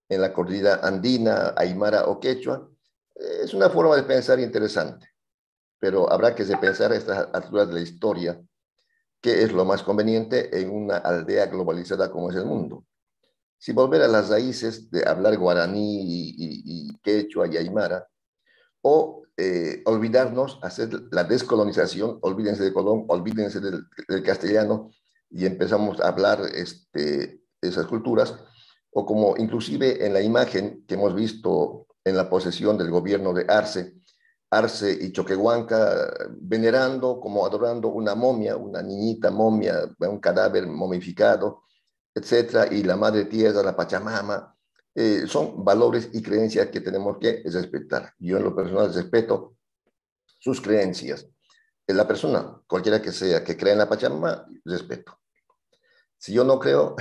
en la cordillera andina, aymara o quechua. Es una forma de pensar interesante, pero habrá que pensar a estas alturas de la historia qué es lo más conveniente en una aldea globalizada como es el mundo. Si volver a las raíces de hablar guaraní y quechua y aymara, o olvidarnos, hacer la descolonización, olvídense de Colón, olvídense del castellano y empezamos a hablar esas culturas, o como inclusive en la imagen que hemos visto en la posesión del gobierno de Arce y Choquehuanca, venerando, como adorando una momia, una niñita momia, un cadáver momificado, etcétera, y la madre tierra, la Pachamama, son valores y creencias que tenemos que respetar. Yo en lo personal respeto sus creencias. En la persona, cualquiera que sea, que crea en la Pachamama, respeto. Si yo no creo,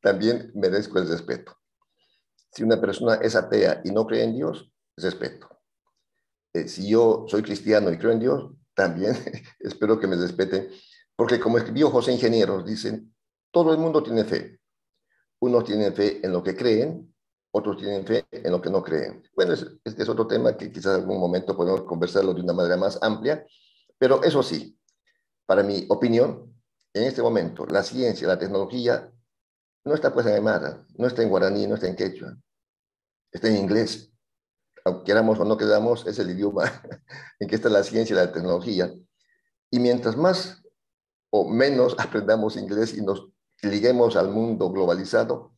también merezco el respeto. Si una persona es atea y no cree en Dios, respeto. Si yo soy cristiano y creo en Dios, también espero que me respeten, porque como escribió José Ingenieros, dicen, todo el mundo tiene fe. Unos tienen fe en lo que creen, otros tienen fe en lo que no creen. Bueno, este es otro tema que quizás en algún momento podemos conversarlo de una manera más amplia, pero eso sí, para mi opinión, en este momento, la ciencia, la tecnología, no está pues en aymara, no está en guaraní, no está en quechua, está en inglés. Aunque queramos o no queramos, es el idioma en que está la ciencia y la tecnología. Y mientras más o menos aprendamos inglés y nos liguemos al mundo globalizado,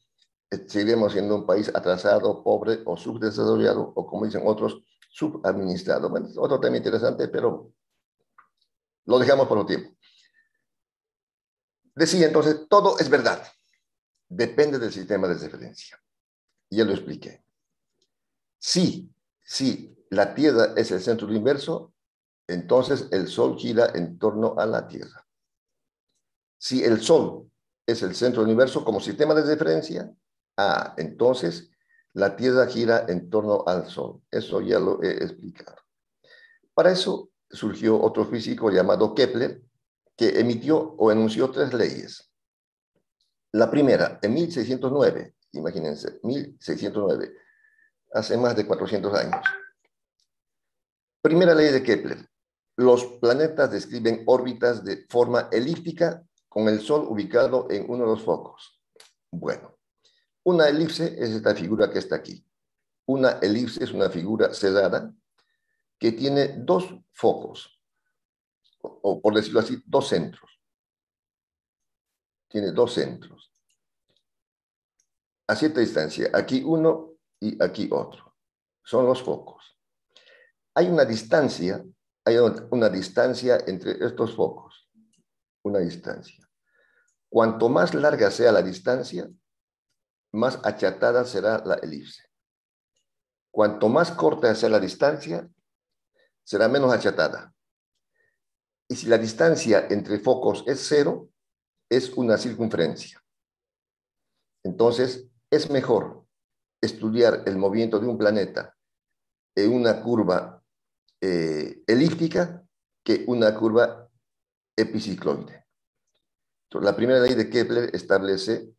seguiremos siendo un país atrasado, pobre o subdesarrollado, o como dicen otros, subadministrado. Bueno, es otro tema interesante, pero lo dejamos por un tiempo. Decía entonces, todo es verdad, depende del sistema de referencia. Ya lo expliqué. Si la Tierra es el centro del universo, entonces el Sol gira en torno a la Tierra. Si el Sol es el centro del universo como sistema de referencia, entonces la Tierra gira en torno al Sol. Eso ya lo he explicado. Para eso surgió otro físico llamado Kepler, que emitió o enunció 3 leyes. La primera, en 1609, imagínense, 1609, hace más de 400 años. Primera ley de Kepler. Los planetas describen órbitas de forma elíptica con el Sol ubicado en uno de los focos. Bueno, una elipse es esta figura que está aquí. Una elipse es una figura cerrada que tiene 2 focos, o por decirlo así, 2 centros. Tiene 2 centros. A cierta distancia, aquí uno y aquí otro. Son los focos. Hay una distancia entre estos focos. Una distancia. Cuanto más larga sea la distancia, más achatada será la elipse. Cuanto más corta sea la distancia, será menos achatada. Y si la distancia entre focos es 0, es una circunferencia. Entonces, es mejor estudiar el movimiento de un planeta en una curva elíptica que una curva epicicloide. Entonces, la primera ley de Kepler establece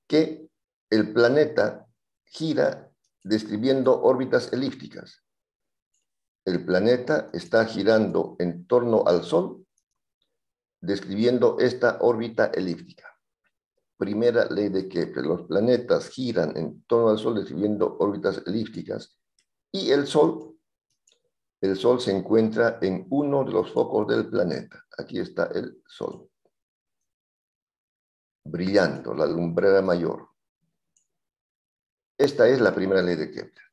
que el planeta gira describiendo órbitas elípticas. El planeta está girando en torno al Sol, describiendo esta órbita elíptica. Primera ley de Kepler, los planetas giran en torno al Sol describiendo órbitas elípticas y el Sol se encuentra en uno de los focos del planeta. Aquí está el Sol, brillando, la lumbrera mayor. Esta es la primera ley de Kepler.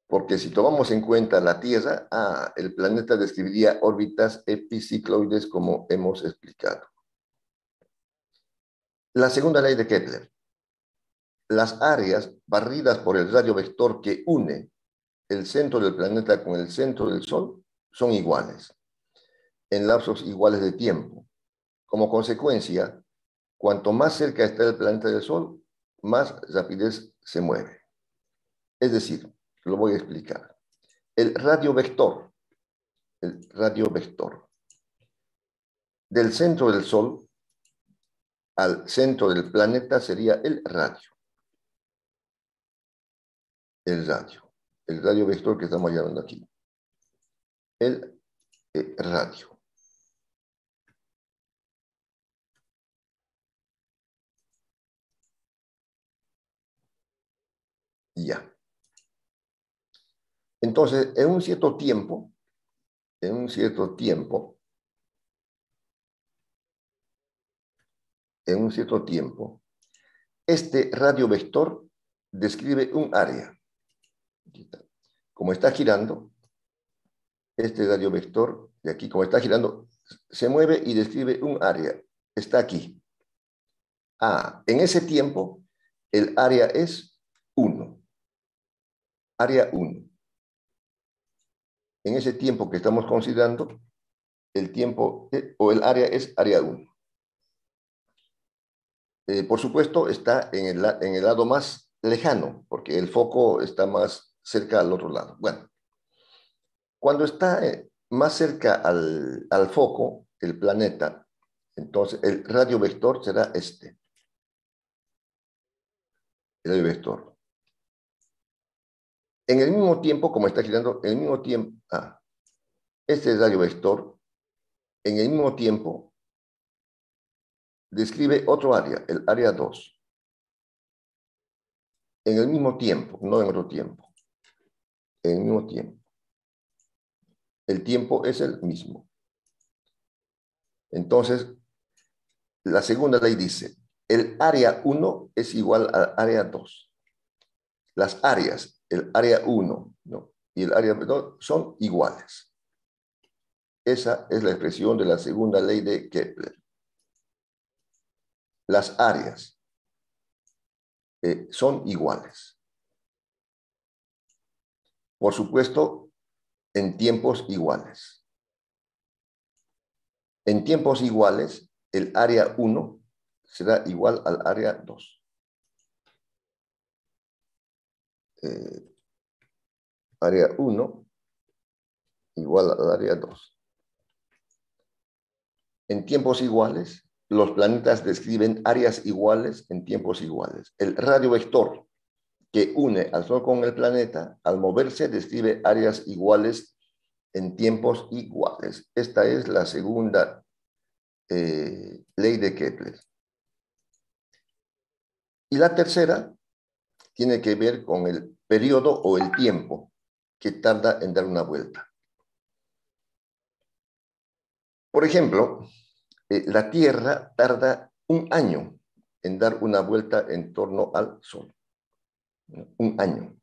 Porque si tomamos en cuenta la Tierra, el planeta describiría órbitas epicicloides como hemos explicado. La segunda ley de Kepler. Las áreas barridas por el radio vector que une el centro del planeta con el centro del Sol son iguales, en lapsos iguales de tiempo. Como consecuencia, cuanto más cerca está el planeta del Sol, más rapidez se mueve. Es decir, lo voy a explicar. El radio vector del centro del Sol al centro del planeta sería el radio. El radio. El radio vector que estamos llamando aquí. El radio. Ya. Entonces, en un cierto tiempo, este radio vector describe un área. Como está girando, este radio vector de aquí, como está girando, se mueve y describe un área. Está aquí. En ese tiempo, el área es 1. Área 1. En ese tiempo que estamos considerando, el tiempo o el área es área 1. Por supuesto, está en el lado más lejano, porque el foco está más cerca al otro lado. Bueno, cuando está más cerca al foco, el planeta, entonces el radio vector será este. El radio vector. En el mismo tiempo, como está girando, en el mismo tiempo, este es el radio vector, en el mismo tiempo, describe otro área, el área 2. En el mismo tiempo, no en otro tiempo. En el mismo tiempo. El tiempo es el mismo. Entonces, la segunda ley dice, el área 1 es igual al área 2. Las áreas, el área 1, ¿no?, y el área 2 son iguales. Esa es la expresión de la segunda ley de Kepler. Las áreas son iguales. Por supuesto, en tiempos iguales. En tiempos iguales, el área 1 será igual al área 2. Área 1 igual al área 2. En tiempos iguales, los planetas describen áreas iguales en tiempos iguales. El radio vector que une al Sol con el planeta, al moverse, describe áreas iguales en tiempos iguales. Esta es la segunda ley de Kepler. Y la tercera tiene que ver con el periodo o el tiempo que tarda en dar una vuelta. Por ejemplo, la Tierra tarda 1 año en dar una vuelta en torno al Sol. 1 año.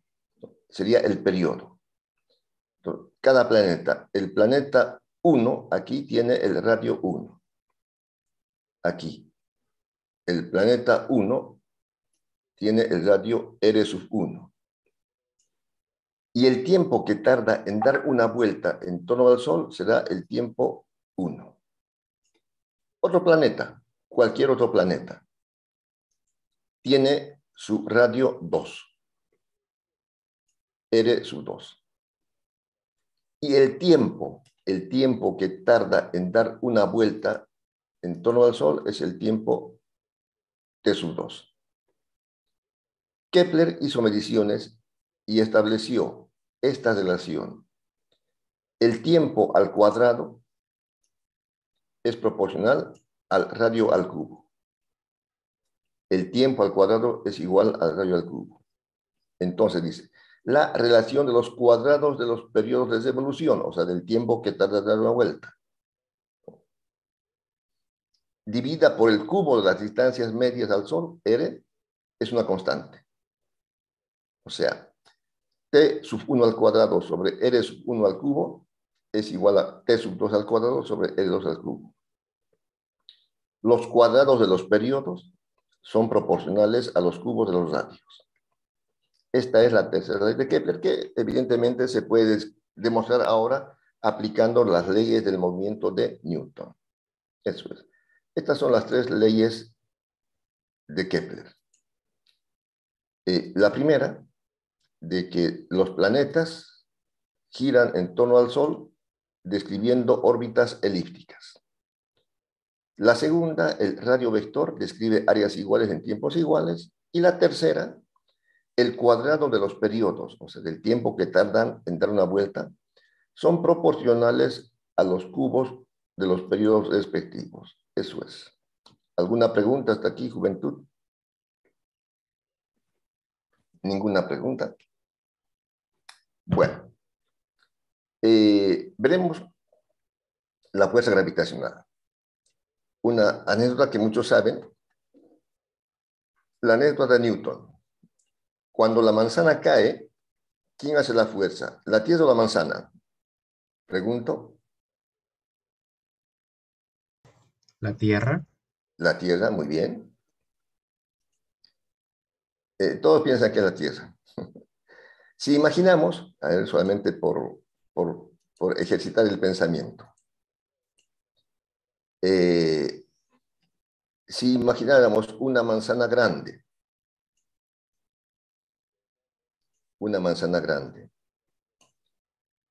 Sería el periodo. Entonces, cada planeta, el planeta 1, aquí tiene el radio 1. Aquí. El planeta 1 tiene el radio R1. Y el tiempo que tarda en dar una vuelta en torno al Sol será el tiempo 1. Otro planeta, cualquier otro planeta, tiene su radio 2. R2. Y el tiempo que tarda en dar una vuelta en torno al Sol es el tiempo T2. Kepler hizo mediciones y estableció esta relación. El tiempo al cuadrado es proporcional al radio al cubo. El tiempo al cuadrado es igual al radio al cubo. Entonces dice, la relación de los cuadrados de los periodos de evolución, o sea, del tiempo que tarda en dar una vuelta, dividida por el cubo de las distancias medias al Sol, R, es una constante. O sea, T1 al cuadrado sobre R1 al cubo es igual a T2 al cuadrado sobre R2 al cubo. Los cuadrados de los periodos son proporcionales a los cubos de los radios. Esta es la tercera ley de Kepler, que evidentemente se puede demostrar ahora aplicando las leyes del movimiento de Newton. Eso es. Estas son las 3 leyes de Kepler. La primera, de que los planetas giran en torno al Sol describiendo órbitas elípticas. La segunda, el radio vector, describe áreas iguales en tiempos iguales. Y la tercera, el cuadrado de los periodos, o sea, del tiempo que tardan en dar una vuelta, son proporcionales a los cubos de los periodos respectivos. Eso es. ¿Alguna pregunta hasta aquí, juventud? ¿Ninguna pregunta? Bueno, veremos la fuerza gravitacional. Una anécdota que muchos saben, la anécdota de Newton. Cuando la manzana cae, ¿quién hace la fuerza? ¿La tierra o la manzana? Pregunto. La Tierra. La tierra, muy bien. Todos piensan que es la tierra. Si imaginamos, a ver, solamente por ejercitar el pensamiento, si imagináramos una manzana grande,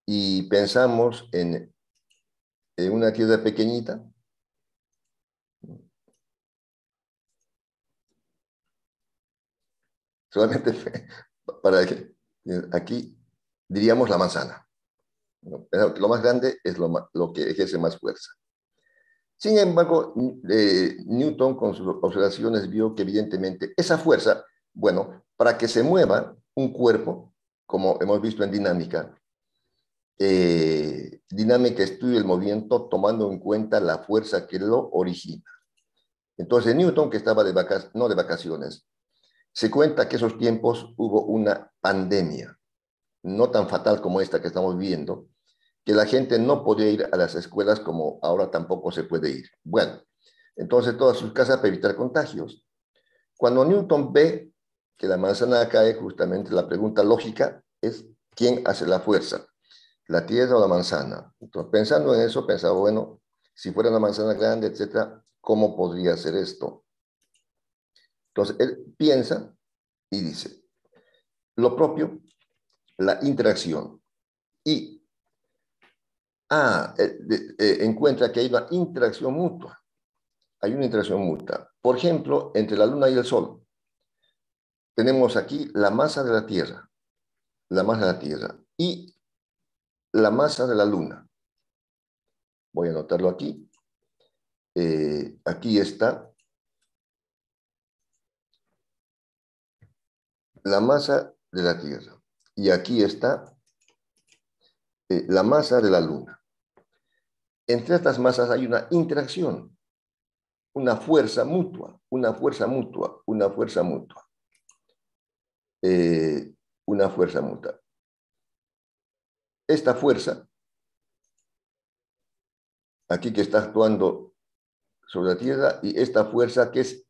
y pensamos en una tierra pequeñita, solamente para que aquí diríamos la manzana, ¿no? Lo más grande es lo que ejerce más fuerza. Sin embargo, Newton con sus observaciones vio que evidentemente esa fuerza, bueno, para que se mueva un cuerpo, como hemos visto en dinámica, dinámica estudia el movimiento tomando en cuenta la fuerza que lo origina. Entonces Newton, que estaba no de vacaciones, se cuenta que esos tiempos hubo una pandemia, no tan fatal como esta que estamos viviendo, que la gente no podía ir a las escuelas como ahora tampoco se puede ir. Bueno, entonces todas sus casas para evitar contagios. Cuando Newton ve que la manzana cae, justamente la pregunta lógica es ¿quién hace la fuerza? ¿La tierra o la manzana? Entonces, pensando en eso, pensaba, bueno, si fuera una manzana grande, etcétera, ¿cómo podría ser esto? Entonces, él piensa y dice, lo propio, la interacción. Y encuentra que hay una interacción mutua. Hay una interacción mutua. Por ejemplo, entre la Luna y el Sol. Tenemos aquí la masa de la Tierra. La masa de la Tierra. Y la masa de la Luna. Voy a anotarlo aquí. Aquí está la masa de la Tierra. Y aquí está la masa de la Luna. Entre estas masas hay una interacción, una fuerza mutua, una fuerza mutua, una fuerza mutua. Una fuerza mutua. Esta fuerza, aquí que está actuando sobre la Tierra, y esta fuerza que es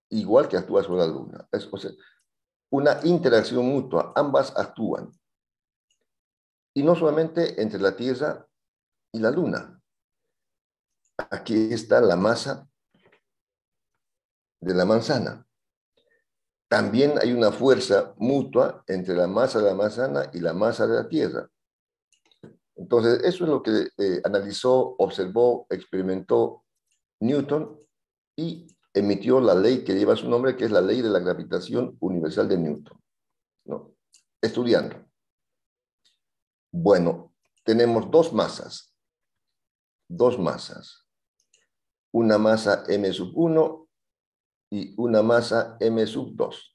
igual que actúa sobre la Luna. O sea, una interacción mutua, ambas actúan. Y no solamente entre la Tierra y la Luna. Aquí está la masa de la manzana. También hay una fuerza mutua entre la masa de la manzana y la masa de la Tierra. Entonces, eso es lo que analizó, observó, experimentó Newton y emitió la ley que lleva su nombre, que es la ley de la gravitación universal de Newton, ¿no? Estudiando. Bueno, tenemos dos masas. Una masa m⁻₁ y una masa m⁻².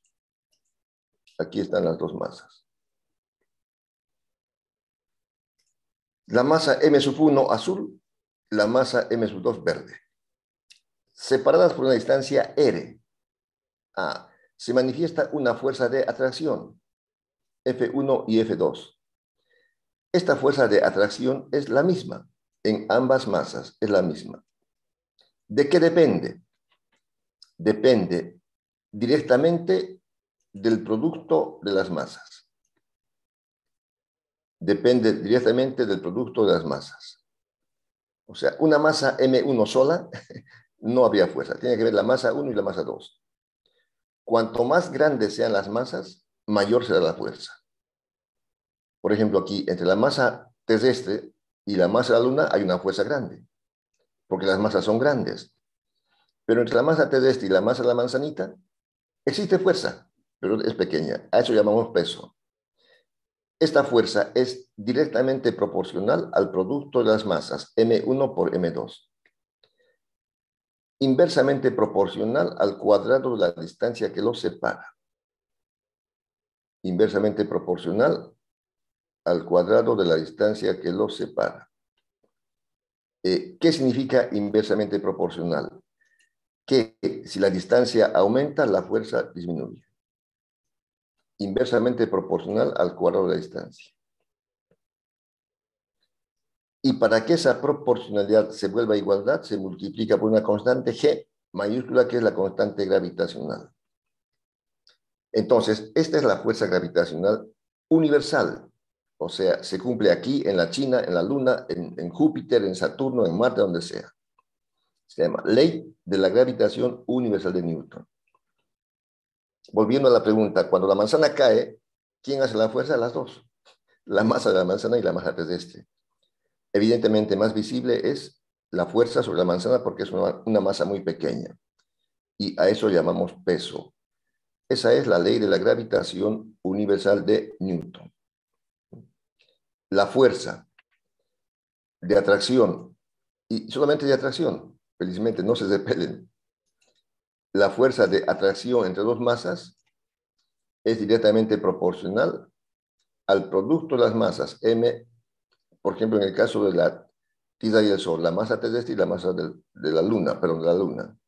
Aquí están las dos masas. La masa m⁻₁ azul, la masa m⁻² verde. Separadas por una distancia r. Se manifiesta una fuerza de atracción, F1 y F2. Esta fuerza de atracción es la misma en ambas masas, es la misma. ¿De qué depende? Depende directamente del producto de las masas. Depende directamente del producto de las masas. O sea, una masa M1 sola no habría fuerza. Tiene que ver la masa 1 y la masa 2. Cuanto más grandes sean las masas, mayor será la fuerza. Por ejemplo, aquí, entre la masa terrestre y la masa de la Luna hay una fuerza grande, porque las masas son grandes. Pero entre la masa terrestre y la masa de la manzanita existe fuerza, pero es pequeña. A eso llamamos peso. Esta fuerza es directamente proporcional al producto de las masas, M1 por M2. Inversamente proporcional al cuadrado de la distancia que los separa. Inversamente proporcional al cuadrado de la distancia que los separa. ¿Qué significa inversamente proporcional? Que si la distancia aumenta, la fuerza disminuye. Inversamente proporcional al cuadrado de la distancia. Y para que esa proporcionalidad se vuelva igualdad, se multiplica por una constante G mayúscula, que es la constante gravitacional. Entonces, esta es la fuerza gravitacional universal. O sea, se cumple aquí, en la China, en la Luna, en Júpiter, en Saturno, en Marte, donde sea. Se llama Ley de la Gravitación Universal de Newton. Volviendo a la pregunta, cuando la manzana cae, ¿quién hace la fuerza? Las dos. La masa de la manzana y la masa terrestre. Evidentemente, más visible es la fuerza sobre la manzana porque es una masa muy pequeña. Y a eso llamamos peso. Esa es la ley de la gravitación universal de Newton. La fuerza de atracción, y solamente de atracción, felizmente no se repelen. La fuerza de atracción entre dos masas es directamente proporcional al producto de las masas, M, por ejemplo, en el caso de la Tierra y el Sol, la masa terrestre y la masa de la Luna, perdón, de la Luna.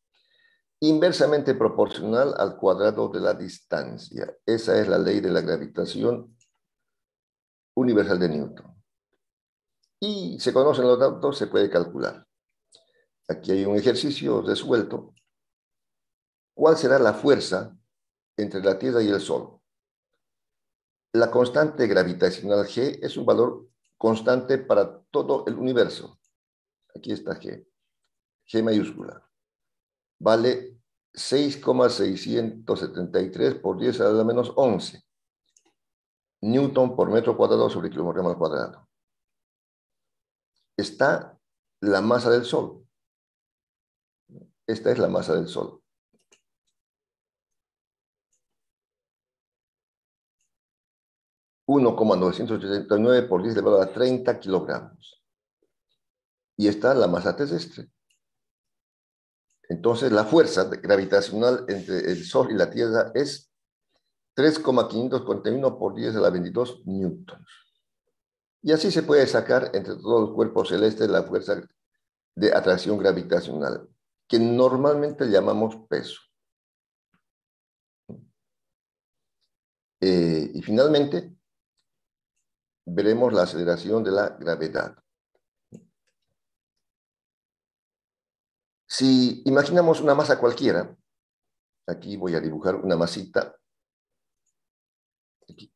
Inversamente proporcional al cuadrado de la distancia. Esa es la ley de la gravitación universal de Newton. Y se conocen los datos, se puede calcular. Aquí hay un ejercicio resuelto. ¿Cuál será la fuerza entre la Tierra y el Sol? La constante gravitacional G es un valor constante para todo el universo. Aquí está G. G mayúscula. Vale 6,673 por 10 a la menos 11. Newton por metro cuadrado sobre kilogramo al cuadrado. Está la masa del Sol. Esta es la masa del Sol. 1,989 por 10 elevado a 30 kilogramos. Y está la masa terrestre. Entonces, la fuerza gravitacional entre el Sol y la Tierra es 3,541 por 10 a la 22 newtons. Y así se puede sacar entre todos los cuerpos celestes la fuerza de atracción gravitacional, que normalmente llamamos peso. Y finalmente, veremos la aceleración de la gravedad. Si imaginamos una masa cualquiera, aquí voy a dibujar una masita, aquí,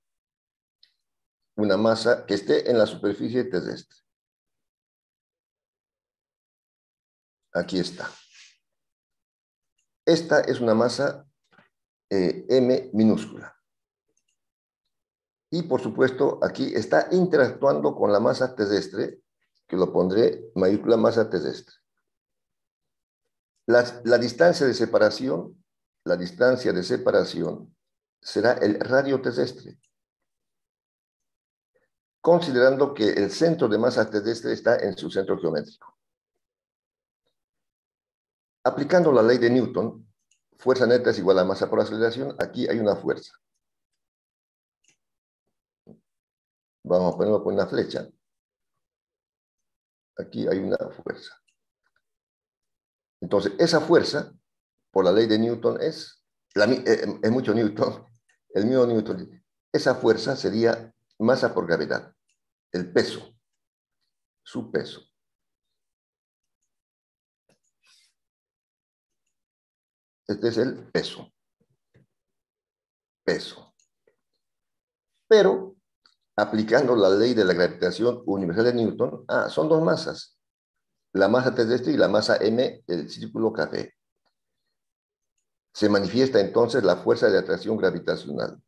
una masa que esté en la superficie terrestre. Aquí está. Esta es una masa M minúscula. Y por supuesto, aquí está interactuando con la masa terrestre, que lo pondré mayúscula masa terrestre. La distancia de separación, será el radio terrestre, considerando que el centro de masa terrestre está en su centro geométrico. Aplicando la ley de Newton, fuerza neta es igual a masa por aceleración, aquí hay una fuerza. Vamos a ponerlo con una flecha. Aquí hay una fuerza. Entonces, esa fuerza, por la ley de Newton, es mucho Newton, el mismo Newton. Esa fuerza sería masa por gravedad, el peso, su peso. Este es el peso. Peso. Pero, aplicando la ley de la gravitación universal de Newton, son dos masas. La masa terrestre y la masa M, el círculo café. Se manifiesta entonces la fuerza de atracción gravitacional.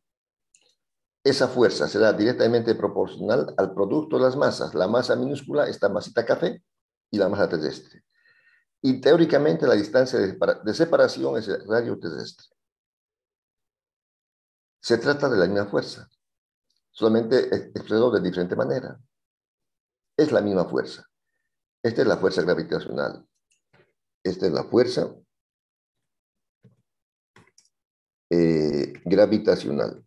Esa fuerza será directamente proporcional al producto de las masas. La masa minúscula, esta masita café, y la masa terrestre. Y teóricamente la distancia de separación es el radio terrestre. Se trata de la misma fuerza, solamente expresado de diferente manera. Es la misma fuerza. Esta es la fuerza gravitacional. Esta es la fuerza gravitacional.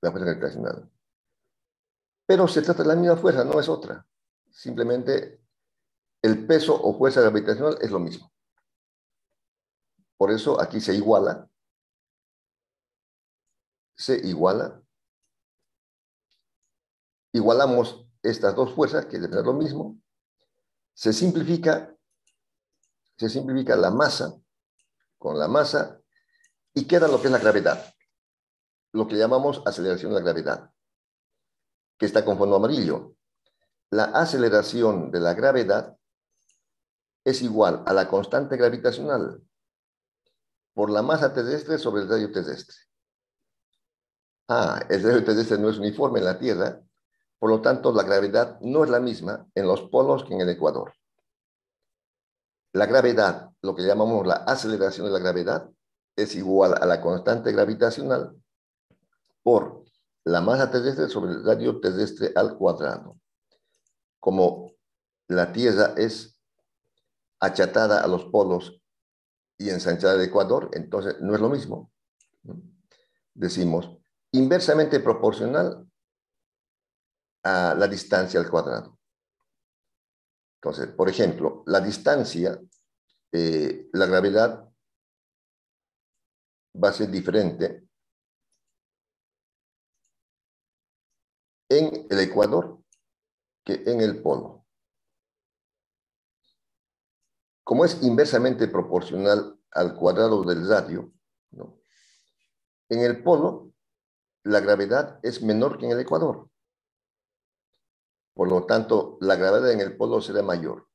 La fuerza gravitacional. Pero se trata de la misma fuerza, no es otra. Simplemente el peso o fuerza gravitacional es lo mismo. Por eso aquí se iguala. Se iguala. Igualamos estas dos fuerzas, que deben ser lo mismo. Se simplifica la masa con la masa y queda lo que es la gravedad. Lo que llamamos aceleración de la gravedad, que está con fondo amarillo. La aceleración de la gravedad es igual a la constante gravitacional por la masa terrestre sobre el radio terrestre. El radio terrestre no es uniforme en la Tierra, por lo tanto la gravedad no es la misma en los polos que en el ecuador. La gravedad, lo que llamamos la aceleración de la gravedad, es igual a la constante gravitacional por la masa terrestre sobre el radio terrestre al cuadrado. Como la Tierra es achatada a los polos y ensanchada al ecuador, entonces no es lo mismo. Decimos inversamente proporcional a la distancia al cuadrado. Entonces, por ejemplo, la distancia, la gravedad va a ser diferente en el ecuador que en el polo. Como es inversamente proporcional al cuadrado del radio, ¿no? En el polo, la gravedad es menor que en el ecuador. Por lo tanto, la gravedad en el polo será mayor.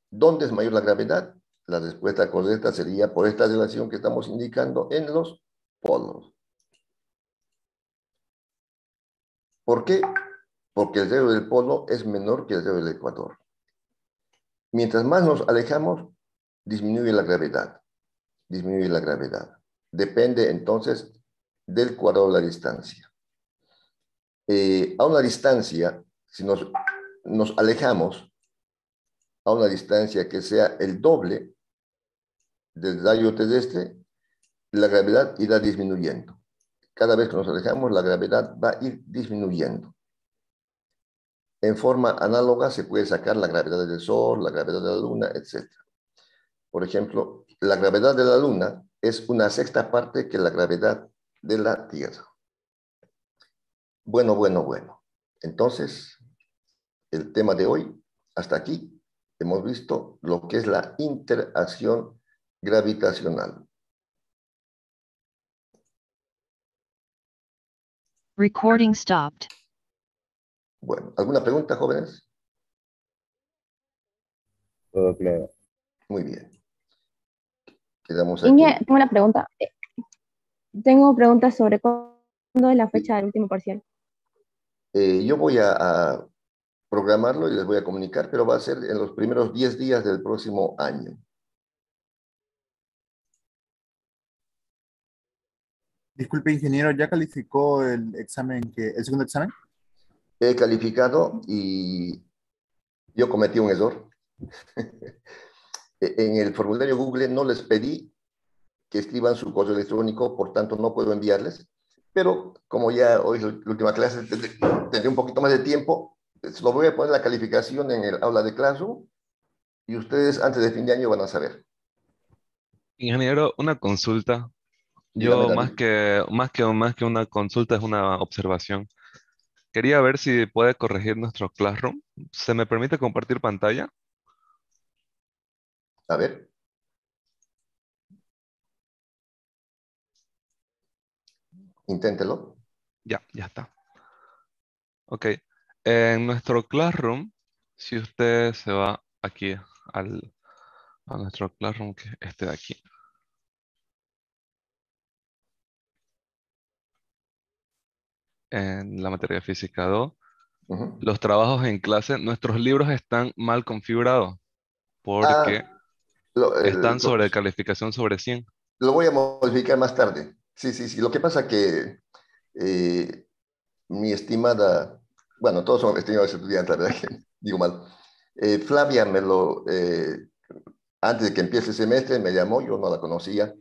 ¿Dónde es mayor la gravedad? La respuesta correcta sería por esta relación que estamos indicando en los polos. ¿Por qué? Porque el radio del polo es menor que el radio del ecuador. Mientras más nos alejamos, disminuye la gravedad. Disminuye la gravedad. Depende entonces del cuadrado de la distancia. A una distancia, si nos alejamos a una distancia que sea el doble del radio terrestre, la gravedad irá disminuyendo. Cada vez que nos alejamos, la gravedad va a ir disminuyendo. En forma análoga se puede sacar la gravedad del Sol, la gravedad de la Luna, etc. Por ejemplo, la gravedad de la Luna es una sexta parte que la gravedad de la Tierra. Bueno. Entonces, el tema de hoy, hasta aquí, hemos visto lo que es la interacción gravitacional. Recording stopped. Bueno, ¿alguna pregunta, jóvenes? Todo claro. Muy bien. Quedamos aquí. Inge, tengo una pregunta. Tengo preguntas sobre cuándo es la fecha del último parcial. Yo voy a programarlo y les voy a comunicar, pero va a ser en los primeros 10 días del próximo año. Disculpe, ingeniero, ¿ya calificó el segundo examen? He calificado y yo cometí un error. En el formulario Google no les pedí que escriban su correo electrónico, por tanto no puedo enviarles, pero como ya hoy es la última clase, tendré un poquito más de tiempo, lo voy a poner la calificación en el aula de Classroom y ustedes antes de fin de año van a saber. Ingeniero, una consulta. Dígame, Yo David. más que una consulta es una observación. Quería ver si puede corregir nuestro Classroom. ¿Se me permite compartir pantalla? A ver. Inténtelo. Ya está. Ok. En nuestro Classroom, si usted se va aquí a nuestro Classroom, que es este de aquí. En la materia de física 2, Ujú. los trabajos en clase, nuestros libros están mal configurados. porque están Lo, sobre calificación sobre 100. lo voy a modificar más tarde. Sí, sí, sí. Lo que pasa que eh, mi estimada, bueno, todos son estimados estudiantes, la verdad que digo mal. Flavia antes de que empiece el semestre, me llamó, yo no la conocía,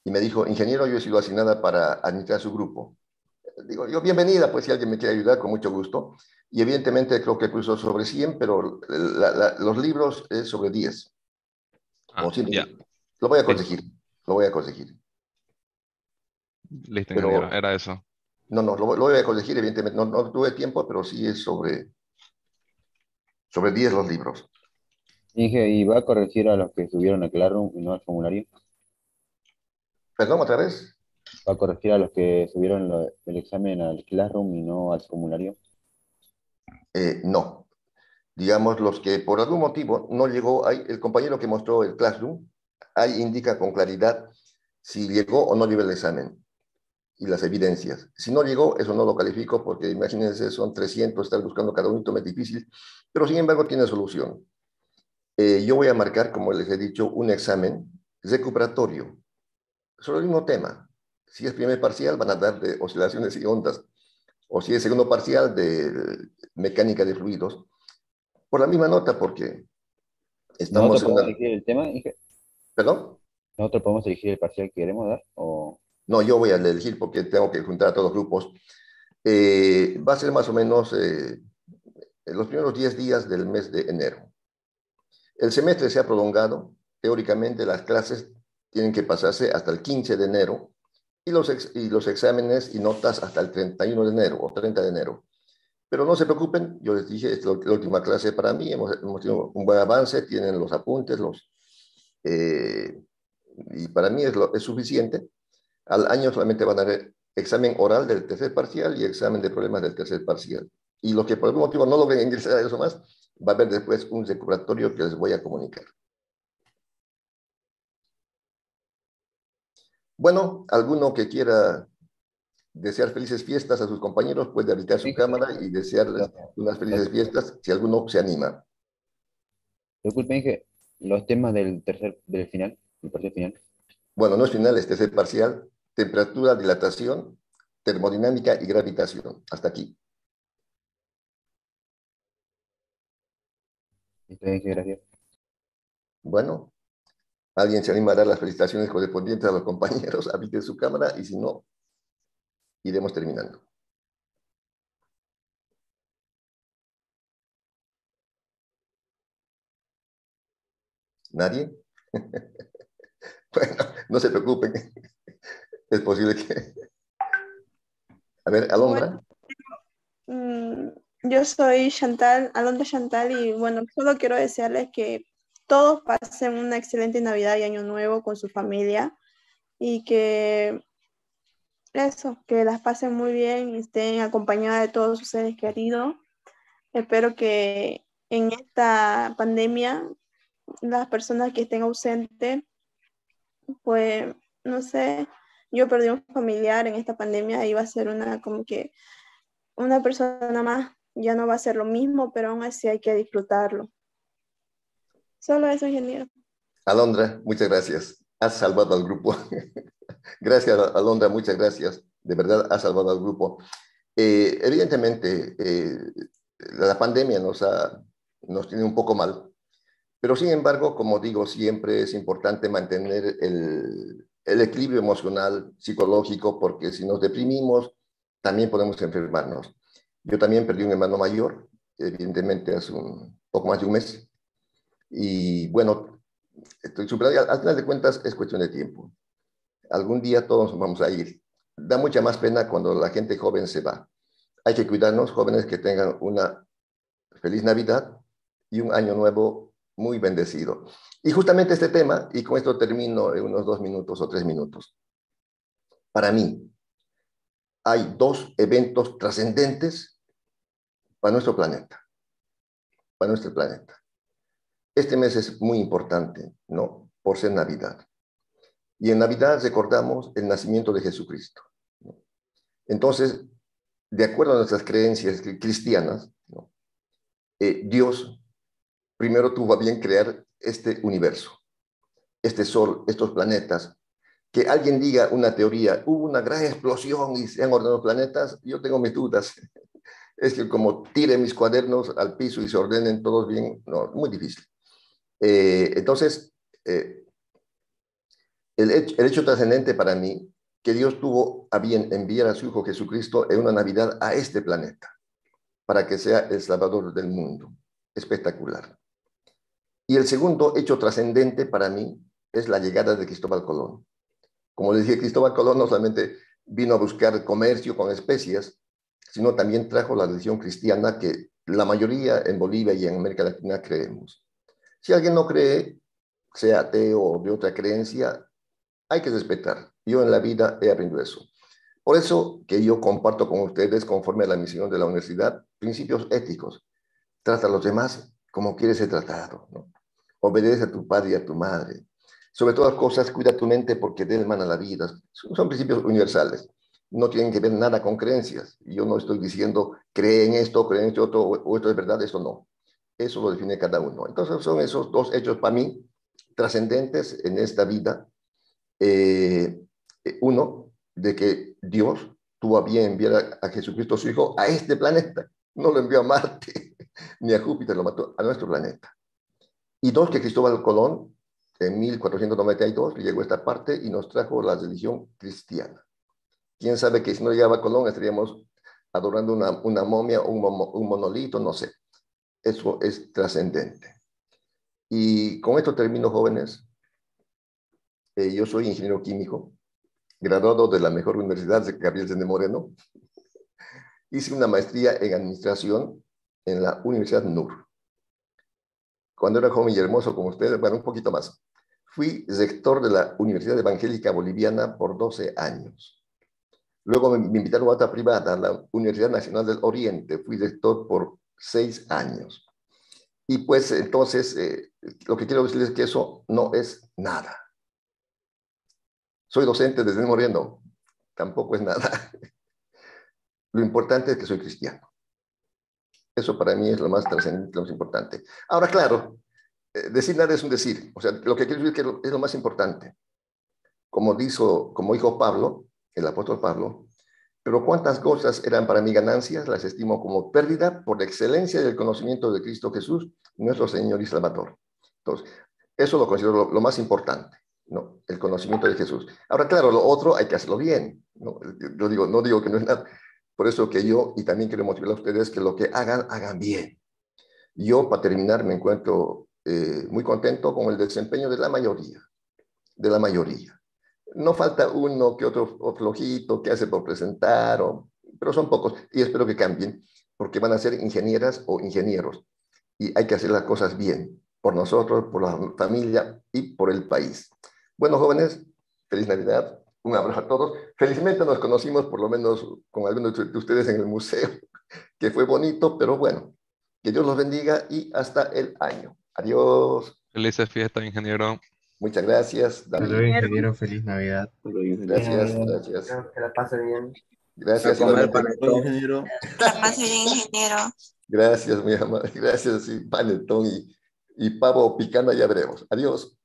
y me dijo, ingeniero, yo he sido asignada para administrar su grupo. Digo, yo bienvenida, pues si alguien me quiere ayudar, con mucho gusto. Y evidentemente creo que puso sobre 100, pero los libros es sobre 10. Ah, O 100. ya. Lo voy a Listo, corregir, lo voy a corregir. listo, ingeniero. Pero Era eso. no, no, lo voy a corregir, evidentemente. No, no tuve tiempo, pero sí es sobre 10 los libros. Dije, ¿y va a corregir a los que subieron a Classroom y no al formulario? Perdón, otra vez. ¿Va a corregir a los que subieron el examen al Classroom y no al formulario? No. Digamos, los que por algún motivo no llegó, el compañero que mostró el Classroom, ahí indica con claridad si llegó o no llegó el examen y las evidencias. Si no llegó, eso no lo califico porque imagínense, son 300, estar buscando cada uno es difícil, pero sin embargo tiene solución. Yo voy a marcar, como les he dicho, un examen recuperatorio sobre el mismo tema. Si es primer parcial, van a dar de oscilaciones y ondas, o si es segundo parcial, de mecánica de fluidos, por la misma nota, porque estamos ¿Nosotros en podemos una... elegir el tema? Dije, ¿Perdón? ¿nosotros podemos elegir el parcial que queremos dar? ¿O No, yo voy a elegir porque tengo que juntar a todos los grupos. Va a ser más o menos en los primeros 10 días del mes de enero. El semestre se ha prolongado. Teóricamente las clases tienen que pasarse hasta el 15 de enero y los exámenes y notas hasta el 31 de enero o 30 de enero. Pero no se preocupen, yo les dije, es la última clase para mí, hemos tenido un buen avance, tienen los apuntes, y para mí es suficiente. Al año solamente van a haber examen oral del tercer parcial y examen de problemas del tercer parcial. Y los que por algún motivo no logren ingresar a eso más, va a haber después un recuperatorio que les voy a comunicar. Bueno, alguno que quiera desear felices fiestas a sus compañeros puede habilitar su cámara y desearles unas felices fiestas si alguno se anima. disculpen, dije, los temas del final, del parcial final? Bueno, no es final, es tercer parcial. Temperatura, dilatación, termodinámica y gravitación. Hasta aquí. Dije, gracias. Bueno, alguien se anima a dar las felicitaciones correspondientes a los compañeros, habilite su cámara y si no, iremos terminando. ¿Nadie? Bueno, no se preocupen. Es posible que... A ver, Alondra. Yo soy Chantal, Alondra Chantal, y bueno, solo quiero desearles que todos pasen una excelente Navidad y Año Nuevo con su familia y que que las pasen muy bien y estén acompañadas de todos sus seres queridos. Espero que en esta pandemia las personas que estén ausentes, pues, no sé, yo perdí un familiar en esta pandemia y va a ser como que una persona más, ya no va a ser lo mismo, pero aún así hay que disfrutarlo. Solo eso, ingeniero. Alondra, muchas gracias. Has salvado al grupo. Gracias, Alondra, muchas gracias. De verdad, has salvado al grupo. Evidentemente, la pandemia nos tiene un poco mal, pero sin embargo, como digo, siempre es importante mantener el equilibrio emocional, psicológico, porque si nos deprimimos, también podemos enfermarnos. Yo también perdí un hermano mayor, evidentemente hace un poco más de un mes, y bueno, estoy superado. Al final de cuentas, es cuestión de tiempo. Algún día todos nos vamos a ir. Da mucha más pena cuando la gente joven se va. Hay que cuidarnos, jóvenes, que tengan una feliz Navidad y un año nuevo muy bendecido. Y justamente este tema, y con esto termino en unos 2 minutos o 3 minutos. Para mí, hay 2 eventos trascendentes para nuestro planeta. Para nuestro planeta. Este mes es muy importante, ¿no? Por ser Navidad. Y en Navidad recordamos el nacimiento de Jesucristo, ¿no? Entonces, de acuerdo a nuestras creencias cristianas, ¿no? Dios primero tuvo a bien crear este universo, este sol, estos planetas. Que alguien diga una teoría, hubo una gran explosión y se han ordenado planetas, yo tengo mis dudas. Es que como tire mis cuadernos al piso y se ordenen todos bien, no, muy difícil. Entonces, el hecho trascendente para mí, que Dios tuvo a bien enviar a su Hijo Jesucristo en una Navidad a este planeta, para que sea el Salvador del mundo. Espectacular. Y el segundo hecho trascendente para mí es la llegada de Cristóbal Colón. Como les dije, Cristóbal Colón no solamente vino a buscar comercio con especias, sino también trajo la religión cristiana que la mayoría en Bolivia y en América Latina creemos. Si alguien no cree, sea ateo o de otra creencia, hay que respetar. Yo en la vida he aprendido eso. Por eso que yo comparto con ustedes, conforme a la misión de la universidad, principios éticos. Trata a los demás como quieres ser tratado, ¿no? Obedece a tu padre y a tu madre. Sobre todas las cosas, cuida tu mente porque de él mana la vida. Son principios universales. No tienen que ver nada con creencias. Yo no estoy diciendo, cree en esto otro, o esto es verdad, eso no. Eso lo define cada uno. Entonces son esos dos hechos para mí trascendentes en esta vida. Uno, de que Dios tuvo a bien enviar a Jesucristo su Hijo a este planeta. No lo envió a Marte ni a Júpiter, lo mató a nuestro planeta. Y dos, que Cristóbal Colón en 1492 llegó a esta parte y nos trajo la religión cristiana. ¿Quién sabe que si no llegaba Colón estaríamos adorando una momia o un monolito? No sé. Eso es trascendente. Y con esto termino, jóvenes. Yo soy ingeniero químico, graduado de la mejor universidad de Gabriel de Moreno. Hice una maestría en administración en la Universidad NUR. Cuando era joven y hermoso como ustedes, bueno, un poquito más. Fui rector de la Universidad Evangélica Boliviana por 12 años. Luego me invitaron a otra privada, la Universidad Nacional del Oriente. Fui rector por 6 años. Y pues entonces, lo que quiero decirles es que eso no es nada. Soy docente desde Moreno, tampoco es nada. Lo importante es que soy cristiano. Eso para mí es lo más trascendente, lo más importante. Ahora, claro, decir nada es un decir. O sea, lo que quiero decir es que es lo más importante. Como dijo Pablo, el apóstol Pablo, pero cuántas cosas eran para mí ganancias, las estimo como pérdida por la excelencia del conocimiento de Cristo Jesús, nuestro Señor y Salvador. Entonces, eso lo considero lo más importante, ¿no? El conocimiento de Jesús. Ahora, claro, lo otro hay que hacerlo bien, ¿no? Yo no digo que no es nada. Por eso que yo, y también quiero motivar a ustedes, que lo que hagan bien. Yo, para terminar, me encuentro muy contento con el desempeño de la mayoría. De la mayoría. No falta uno que otro flojito que hace por presentar, pero son pocos. Y espero que cambien, porque van a ser ingenieras o ingenieros. Y hay que hacer las cosas bien, por nosotros, por la familia y por el país. Bueno, jóvenes, feliz Navidad. Un abrazo a todos. Felizmente nos conocimos, por lo menos con algunos de ustedes en el museo, que fue bonito, pero bueno, que Dios los bendiga y hasta el año. Adiós. Felices fiestas, ingeniero. Muchas gracias, Hasta luego, ingeniero. Feliz Navidad. Gracias, gracias. Que la pase bien. Gracias, ingeniero. Que la pase bien, ingeniero. Gracias, mi amada. Gracias, sí, panetón y pavo picana ya veremos. Adiós.